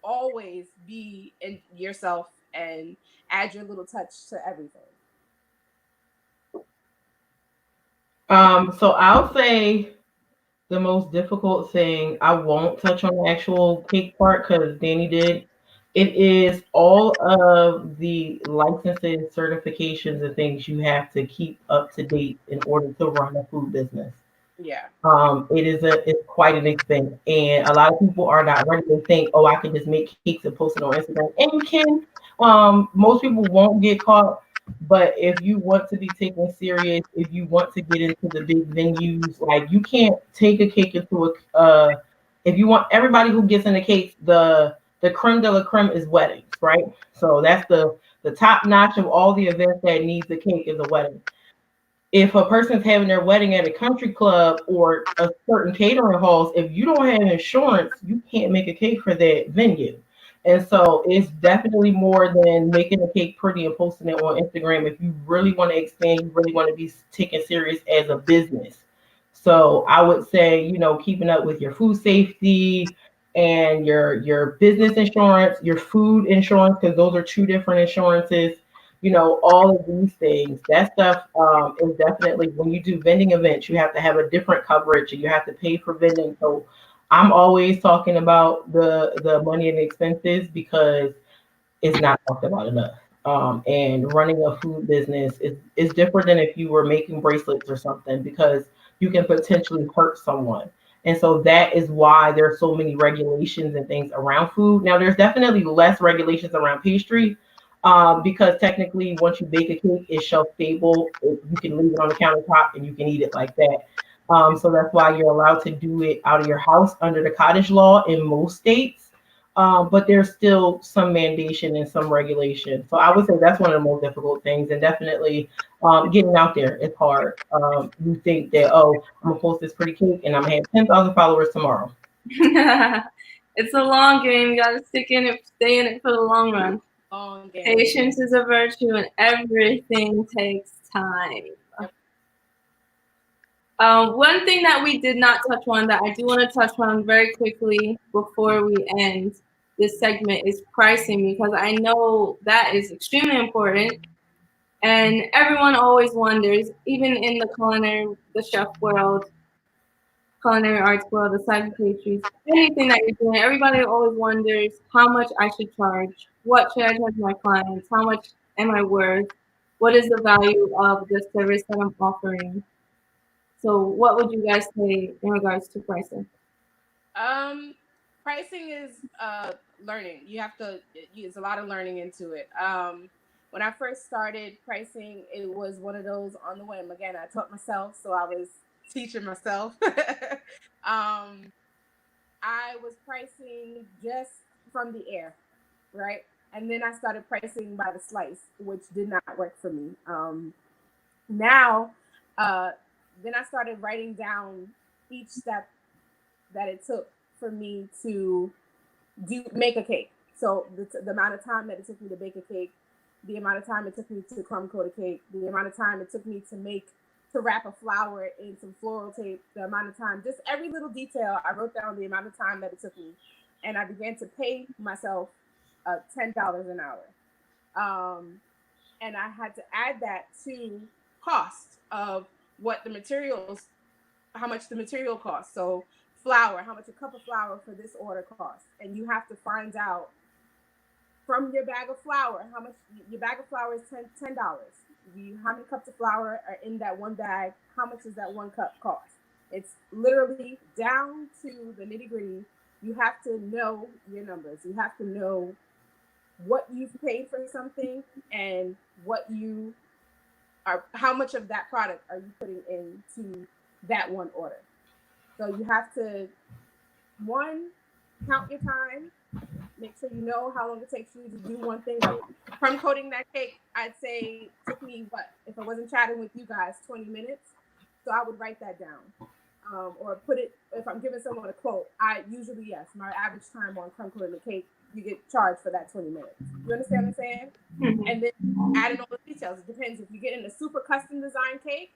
always be in yourself and add your little touch to everything. So I'll say the most difficult thing, I won't touch on the actual cake part because Danny did. It is all of the licenses, certifications, and things you have to keep up to date in order to run a food business. Yeah. It's quite an expense, and a lot of people are not ready to think, oh, I can just make cakes and post it on Instagram, and you can. Most people won't get caught, but if you want to be taken serious, if you want to get into the big venues, like you can't take a cake into a. If you want everybody who gets into cakes, the creme de la creme is weddings, right? So that's the top notch of all the events that needs a cake is a wedding. If a person's having their wedding at a country club or a certain catering halls, if you don't have insurance, you can't make a cake for that venue. And so it's definitely more than making a cake pretty and posting it on Instagram. If you really want to expand, you really want to be taken serious as a business. So I would say, keeping up with your food safety and your business insurance, your food insurance, because those are two different insurances, all of these things. That stuff is definitely, when you do vending events, you have to have a different coverage and you have to pay for vending. So I'm always talking about the money and expenses because it's not talked about enough. And running a food business is different than if you were making bracelets or something because you can potentially hurt someone. And so that is why there are so many regulations and things around food. Now, there's definitely less regulations around pastry because technically, once you bake a cake, it's shelf stable. You can leave it on the countertop and you can eat it like that. So that's why you're allowed to do it out of your house under the cottage law in most states. But there's still some mandation and some regulation. So I would say that's one of the most difficult things. And definitely getting out there is hard. You think that, oh, I'm going to post this pretty cake and I'm going to have 10,000 followers tomorrow. It's a long game. You got to stick in it, stay in it for the long run. Long game. Patience is a virtue and everything takes time. Yep. One thing that we did not touch on that I do want to touch on very quickly before we end this segment is pricing, because I know that is extremely important. And everyone always wonders, even in the chef world, culinary arts world, the side of pastries, anything that you're doing, everybody always wonders how much I should charge. What should I charge my clients? How much am I worth? What is the value of the service that I'm offering? So what would you guys say in regards to pricing? Pricing is learning. You have to use a lot of learning into it. When I first started pricing, it was one of those on the whim. Again, I taught myself, so I was teaching myself. I was pricing just from the air, right? And then I started pricing by the slice, which did not work for me. Now, then I started writing down each step that it took for me to make a cake. So the amount of time that it took me to bake a cake, the amount of time it took me to crumb coat a cake, the amount of time it took me to wrap a flower in some floral tape, the amount of time, just every little detail, I wrote down the amount of time that it took me. And I began to pay myself $10 an hour. And I had to add that to cost of what the materials, how much the material costs. So flour, how much a cup of flour for this order costs. And you have to find out from your bag of flour, how much your bag of flour is $10. How many cups of flour are in that one bag? How much does that one cup cost? It's literally down to the nitty gritty. You have to know your numbers. You have to know what you've paid for something and what you are, how much of that product are you putting into that one order. So you have to, one, count your time, make sure you know how long it takes you to do one thing. Like crumb coating that cake, I'd say took me, what, if I wasn't chatting with you guys, 20 minutes. So I would write that down. Or put it, if I'm giving someone a quote, I usually, yes, my average time on crumb coating the cake, you get charged for that 20 minutes. You understand what I'm saying? Mm-hmm. And then adding all the details. It depends. If you get in a super custom design cake,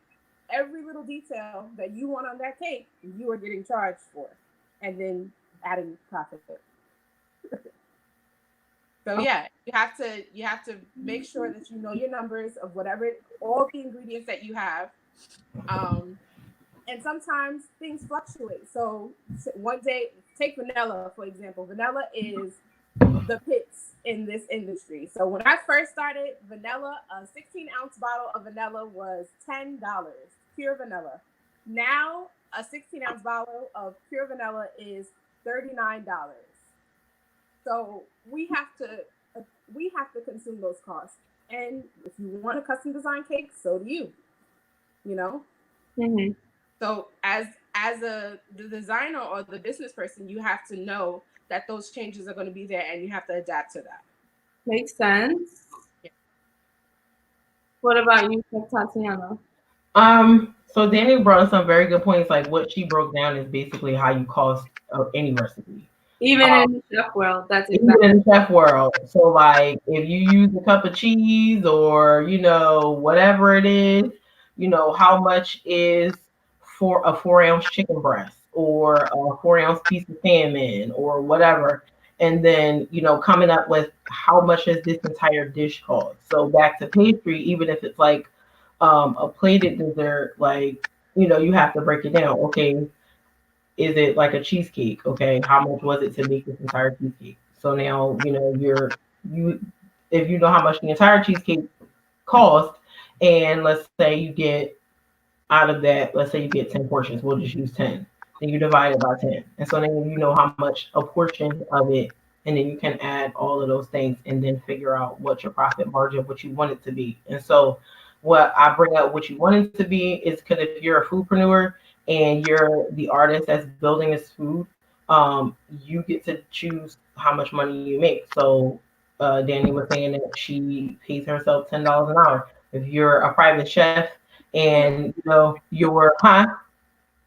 every little detail that you want on that cake, you are getting charged for. And then adding profit. So yeah, you have to make sure that you know your numbers of whatever, all the ingredients that you have. And sometimes things fluctuate. So one day, take vanilla, for example. Vanilla is the pits in this industry. So when I first started, vanilla, a 16-ounce bottle of vanilla was $10, pure vanilla. Now, a 16-ounce bottle of pure vanilla is $39. So we have to consume those costs. And if you want a custom design cake, so do you. You know? Mm-hmm. So as the designer or the business person, you have to know that those changes are going to be there and you have to adapt to that. Makes sense. Yeah. What about you, Chef Tatiana? So Danny brought up some very good points. Like what she broke down is basically how you cost any recipe. Even in the chef world, that's exactly. Even in the chef world. So like if you use a cup of cheese or, whatever it is, how much is for a 4-ounce chicken breast or a 4-ounce piece of salmon or whatever. And then, coming up with how much does this entire dish cost? So back to pastry, even if it's like a plated dessert, like, you have to break it down. Okay, is it like a cheesecake? Okay, how much was it to make this entire cheesecake? So now, if you know how much the entire cheesecake cost, and let's say you get out of that, let's say you get 10 portions, we'll just use 10. Then you divide it by 10. And so then you know how much a portion of it, and then you can add all of those things and then figure out what your profit margin, what you want it to be. And so what I bring up what you want it to be is because if you're a foodpreneur and you're the artist that's building this food, you get to choose how much money you make. So Danny was saying that she pays herself $10 an hour. If you're a private chef and you're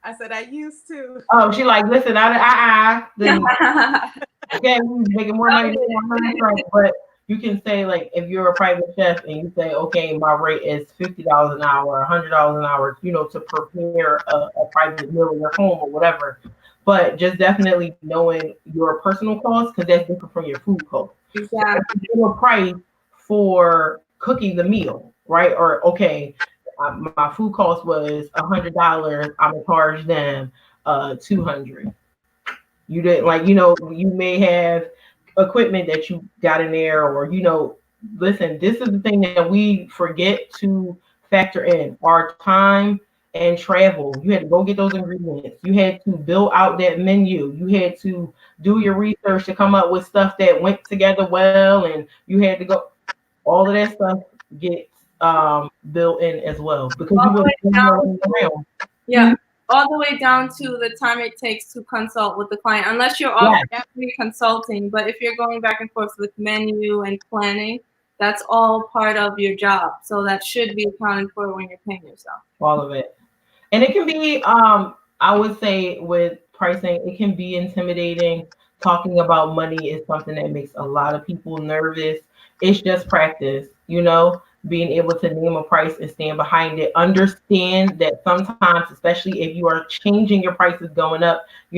I said I used to. Oh, she like, listen, then okay, we're making more money than but you can say, like, if you're a private chef and you say, okay, my rate is $50 an hour, $100 an hour, to prepare a private meal in your home or whatever. But just definitely knowing your personal costs, because that's different from your food cost. Exactly. Your price for cooking the meal, right? Or okay, my food cost was $100. I'm gonna charge them $200. You didn't you may have equipment that you got in there, or listen, this is the thing that we forget to factor in: our time and travel. You had to go get those ingredients. You had to build out that menu. You had to do your research to come up with stuff that went together well, and you had to go. All of that stuff gets built in as well because yeah. All the way down to the time it takes to consult with the client, unless you're already consulting. But if you're going back and forth with menu and planning, that's all part of your job. So that should be accounted for when you're paying yourself. All of it. And it can be, I would say with pricing, it can be intimidating. Talking about money is something that makes a lot of people nervous. It's just practice, being able to name a price and stand behind it. Understand that sometimes, especially if you are changing your prices going up, I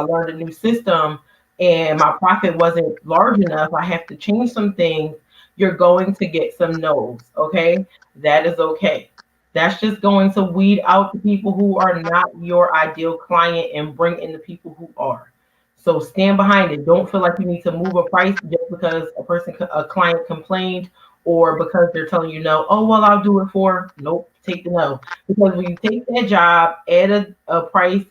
learned a new system and my profit wasn't large enough. I have to change some things. you're going to get some no's. Okay, that is okay. That's just going to weed out the people who are not your ideal client and bring in the people who are. So stand behind it. Don't feel like you need to move a price just because a client complained, or because they're telling you no. Oh, well, I'll do it for. Nope, take the no. Because when you take that job at a price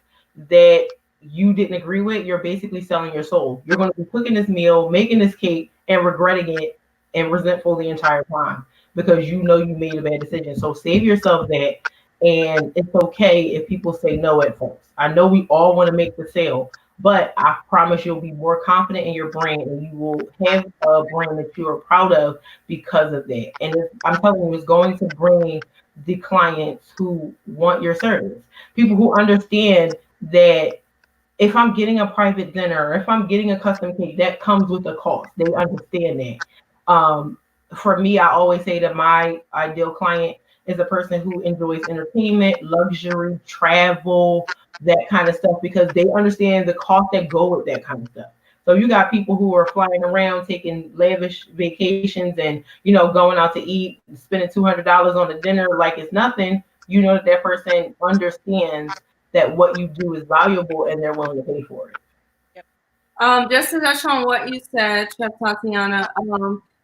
that you didn't agree with, you're basically selling your soul. You're going to be cooking this meal, making this cake, and regretting it and resentful the entire time because you know you made a bad decision. So save yourself that. And it's okay if people say no at first. I know we all want to make the sale, but I promise you'll be more confident in your brand and you will have a brand that you are proud of because of that. And I'm telling you, it's going to bring the clients who want your service, people who understand that if I'm getting a private dinner, if I'm getting a custom cake, that comes with a cost. They understand that. For me, I always say that my ideal client is a person who enjoys entertainment, luxury, travel, that kind of stuff, because they understand the cost that go with that kind of stuff. So you got people who are flying around, taking lavish vacations, and going out to eat, spending $200 on a dinner like it's nothing. You know that person understands that what you do is valuable and they're willing to pay for it. Just to touch on what you said, Chef Tatiana,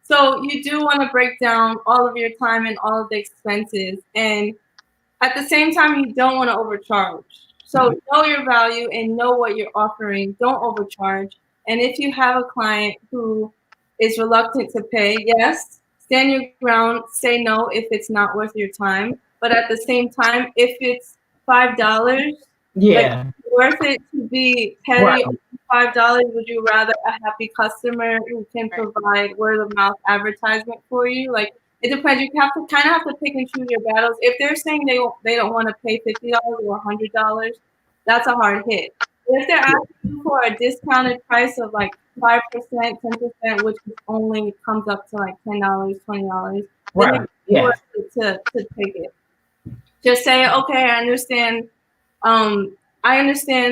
so you do want to break down all of your time and all of the expenses, and at the same time, you don't want to overcharge. So know your value and know what you're offering. Don't overcharge. And if you have a client who is reluctant to pay, yes, stand your ground, say no if it's not worth your time. But at the same time, if it's $5, Yeah. like, worth it to be petty Right. over $5? Would you rather a happy customer who can provide word of mouth advertisement for you? Like, it depends. You have to kind of have to pick and choose your battles. If they're saying they don't want to pay $50 or $100, that's a hard hit. If they're asking you for a discounted price of like 5%, 10%, which only comes up to like $10, $20, then Right. it's worth it to take it. Just say, okay, I understand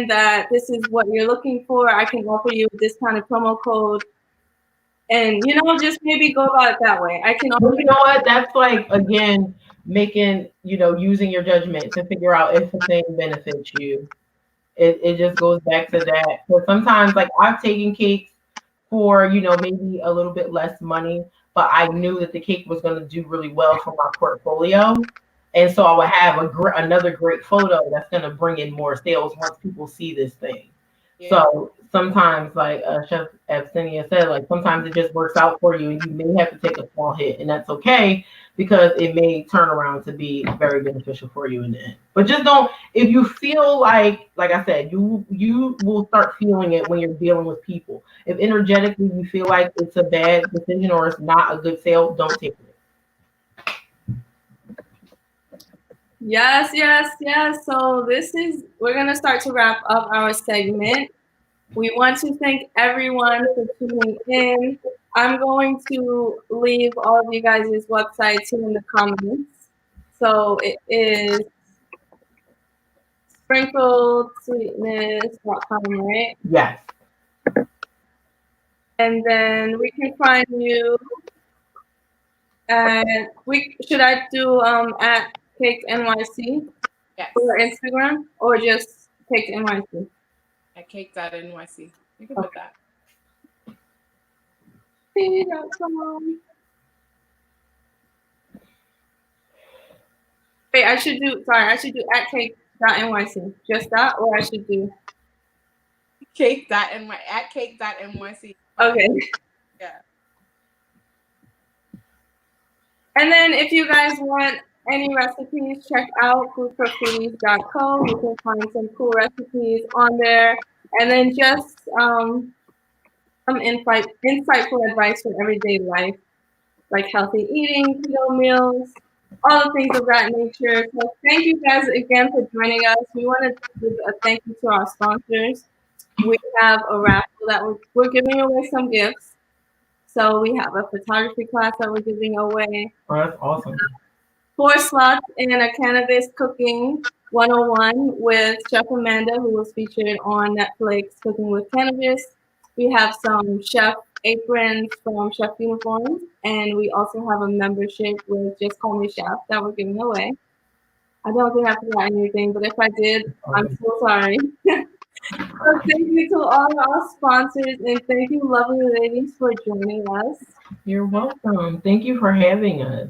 that this is what you're looking for. I can offer you this kind of promo code. And, just maybe go about it that way. I can But you know what? That's like, again, using your judgment to figure out if the thing benefits you. It just goes back to that. So sometimes, like, I've taken cakes for, maybe a little bit less money, but I knew that the cake was going to do really well for my portfolio. And so I would have another great photo that's going to bring in more sales once people see this thing. Yeah. So sometimes, like Chef Abyssinia said, like sometimes it just works out for you and you may have to take a small hit, and that's okay because it may turn around to be very beneficial for you in the end. But just don't, if you feel like I said, you will start feeling it when you're dealing with people. If energetically you feel like it's a bad decision or it's not a good sale, don't take it. Yes. So we're going to start to wrap up our segment. We want to thank everyone for tuning in. I'm going to leave all of you guys' websites here in the comments. So it is sprinkledsweetness.com, right? Yes. And then we can find you should I do at Cake NYC? Yes. Or Instagram, or just Cake NYC? At cake.nyc. You can put that. Wait, I should do at cake.nyc. Just that, or I should do cake.nyc. Okay. Yeah. And then if you guys want any recipes, check out foodforfoodies.co. You can find some cool recipes on there. And then just some insightful advice for everyday life, like healthy eating, keto meals, all the things of that nature. So thank you guys again for joining us. We want to give a thank you to our sponsors. We have a raffle that we're giving away some gifts. So we have a photography class that we're giving away. Oh, that's awesome. 4 slots in a cannabis cooking 101 with Chef Amanda, who was featured on Netflix, Cooking with Cannabis. We have some chef aprons from Chef Uniforms, and we also have a membership with Just Call Me Chef that we're giving away. I don't think I forgot anything, but if I did, I'm so sorry. So thank you to all our sponsors, and thank you, lovely ladies, for joining us. You're welcome. Thank you for having us.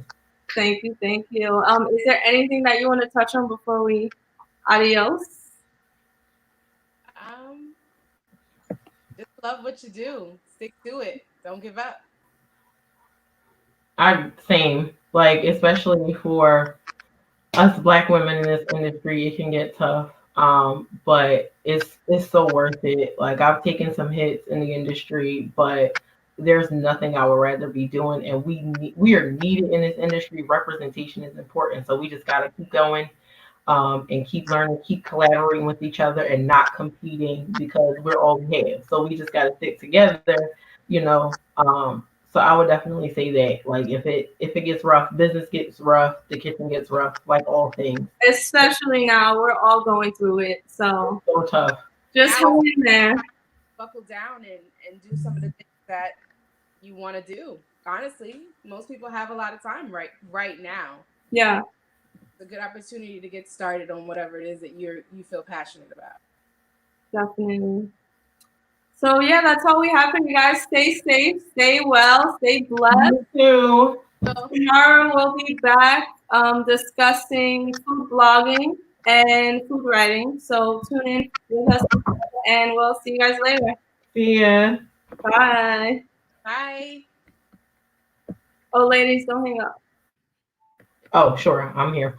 Thank you, thank you. Is there anything that you want to touch on before we adios? Just love what you do. Stick to it. Don't give up. Same. Like, especially for us Black women in this industry, it can get tough. But it's so worth it. Like, I've taken some hits in the industry, but there's nothing I would rather be doing. And we are needed in this industry. Representation is important, so we just gotta keep going. And keep learning, keep collaborating with each other, and not competing because we're all we have. So we just got to stick together, you know. So I would definitely say that, like, if it gets rough, business gets rough, the kitchen gets rough, like all things. Especially now, we're all going through it, so tough. Just hang in there. Buckle down and do some of the things that you want to do. Honestly, most people have a lot of time right now. Yeah. It's a good opportunity to get started on whatever it is that you feel passionate about. Definitely. So yeah, that's all we have for you guys. Stay safe, stay well, stay blessed. You too. Tomorrow we'll be back discussing food blogging and food writing. So tune in with us, and we'll see you guys later. See ya. Bye. Bye. Oh, ladies, don't hang up. Oh, sure. I'm here.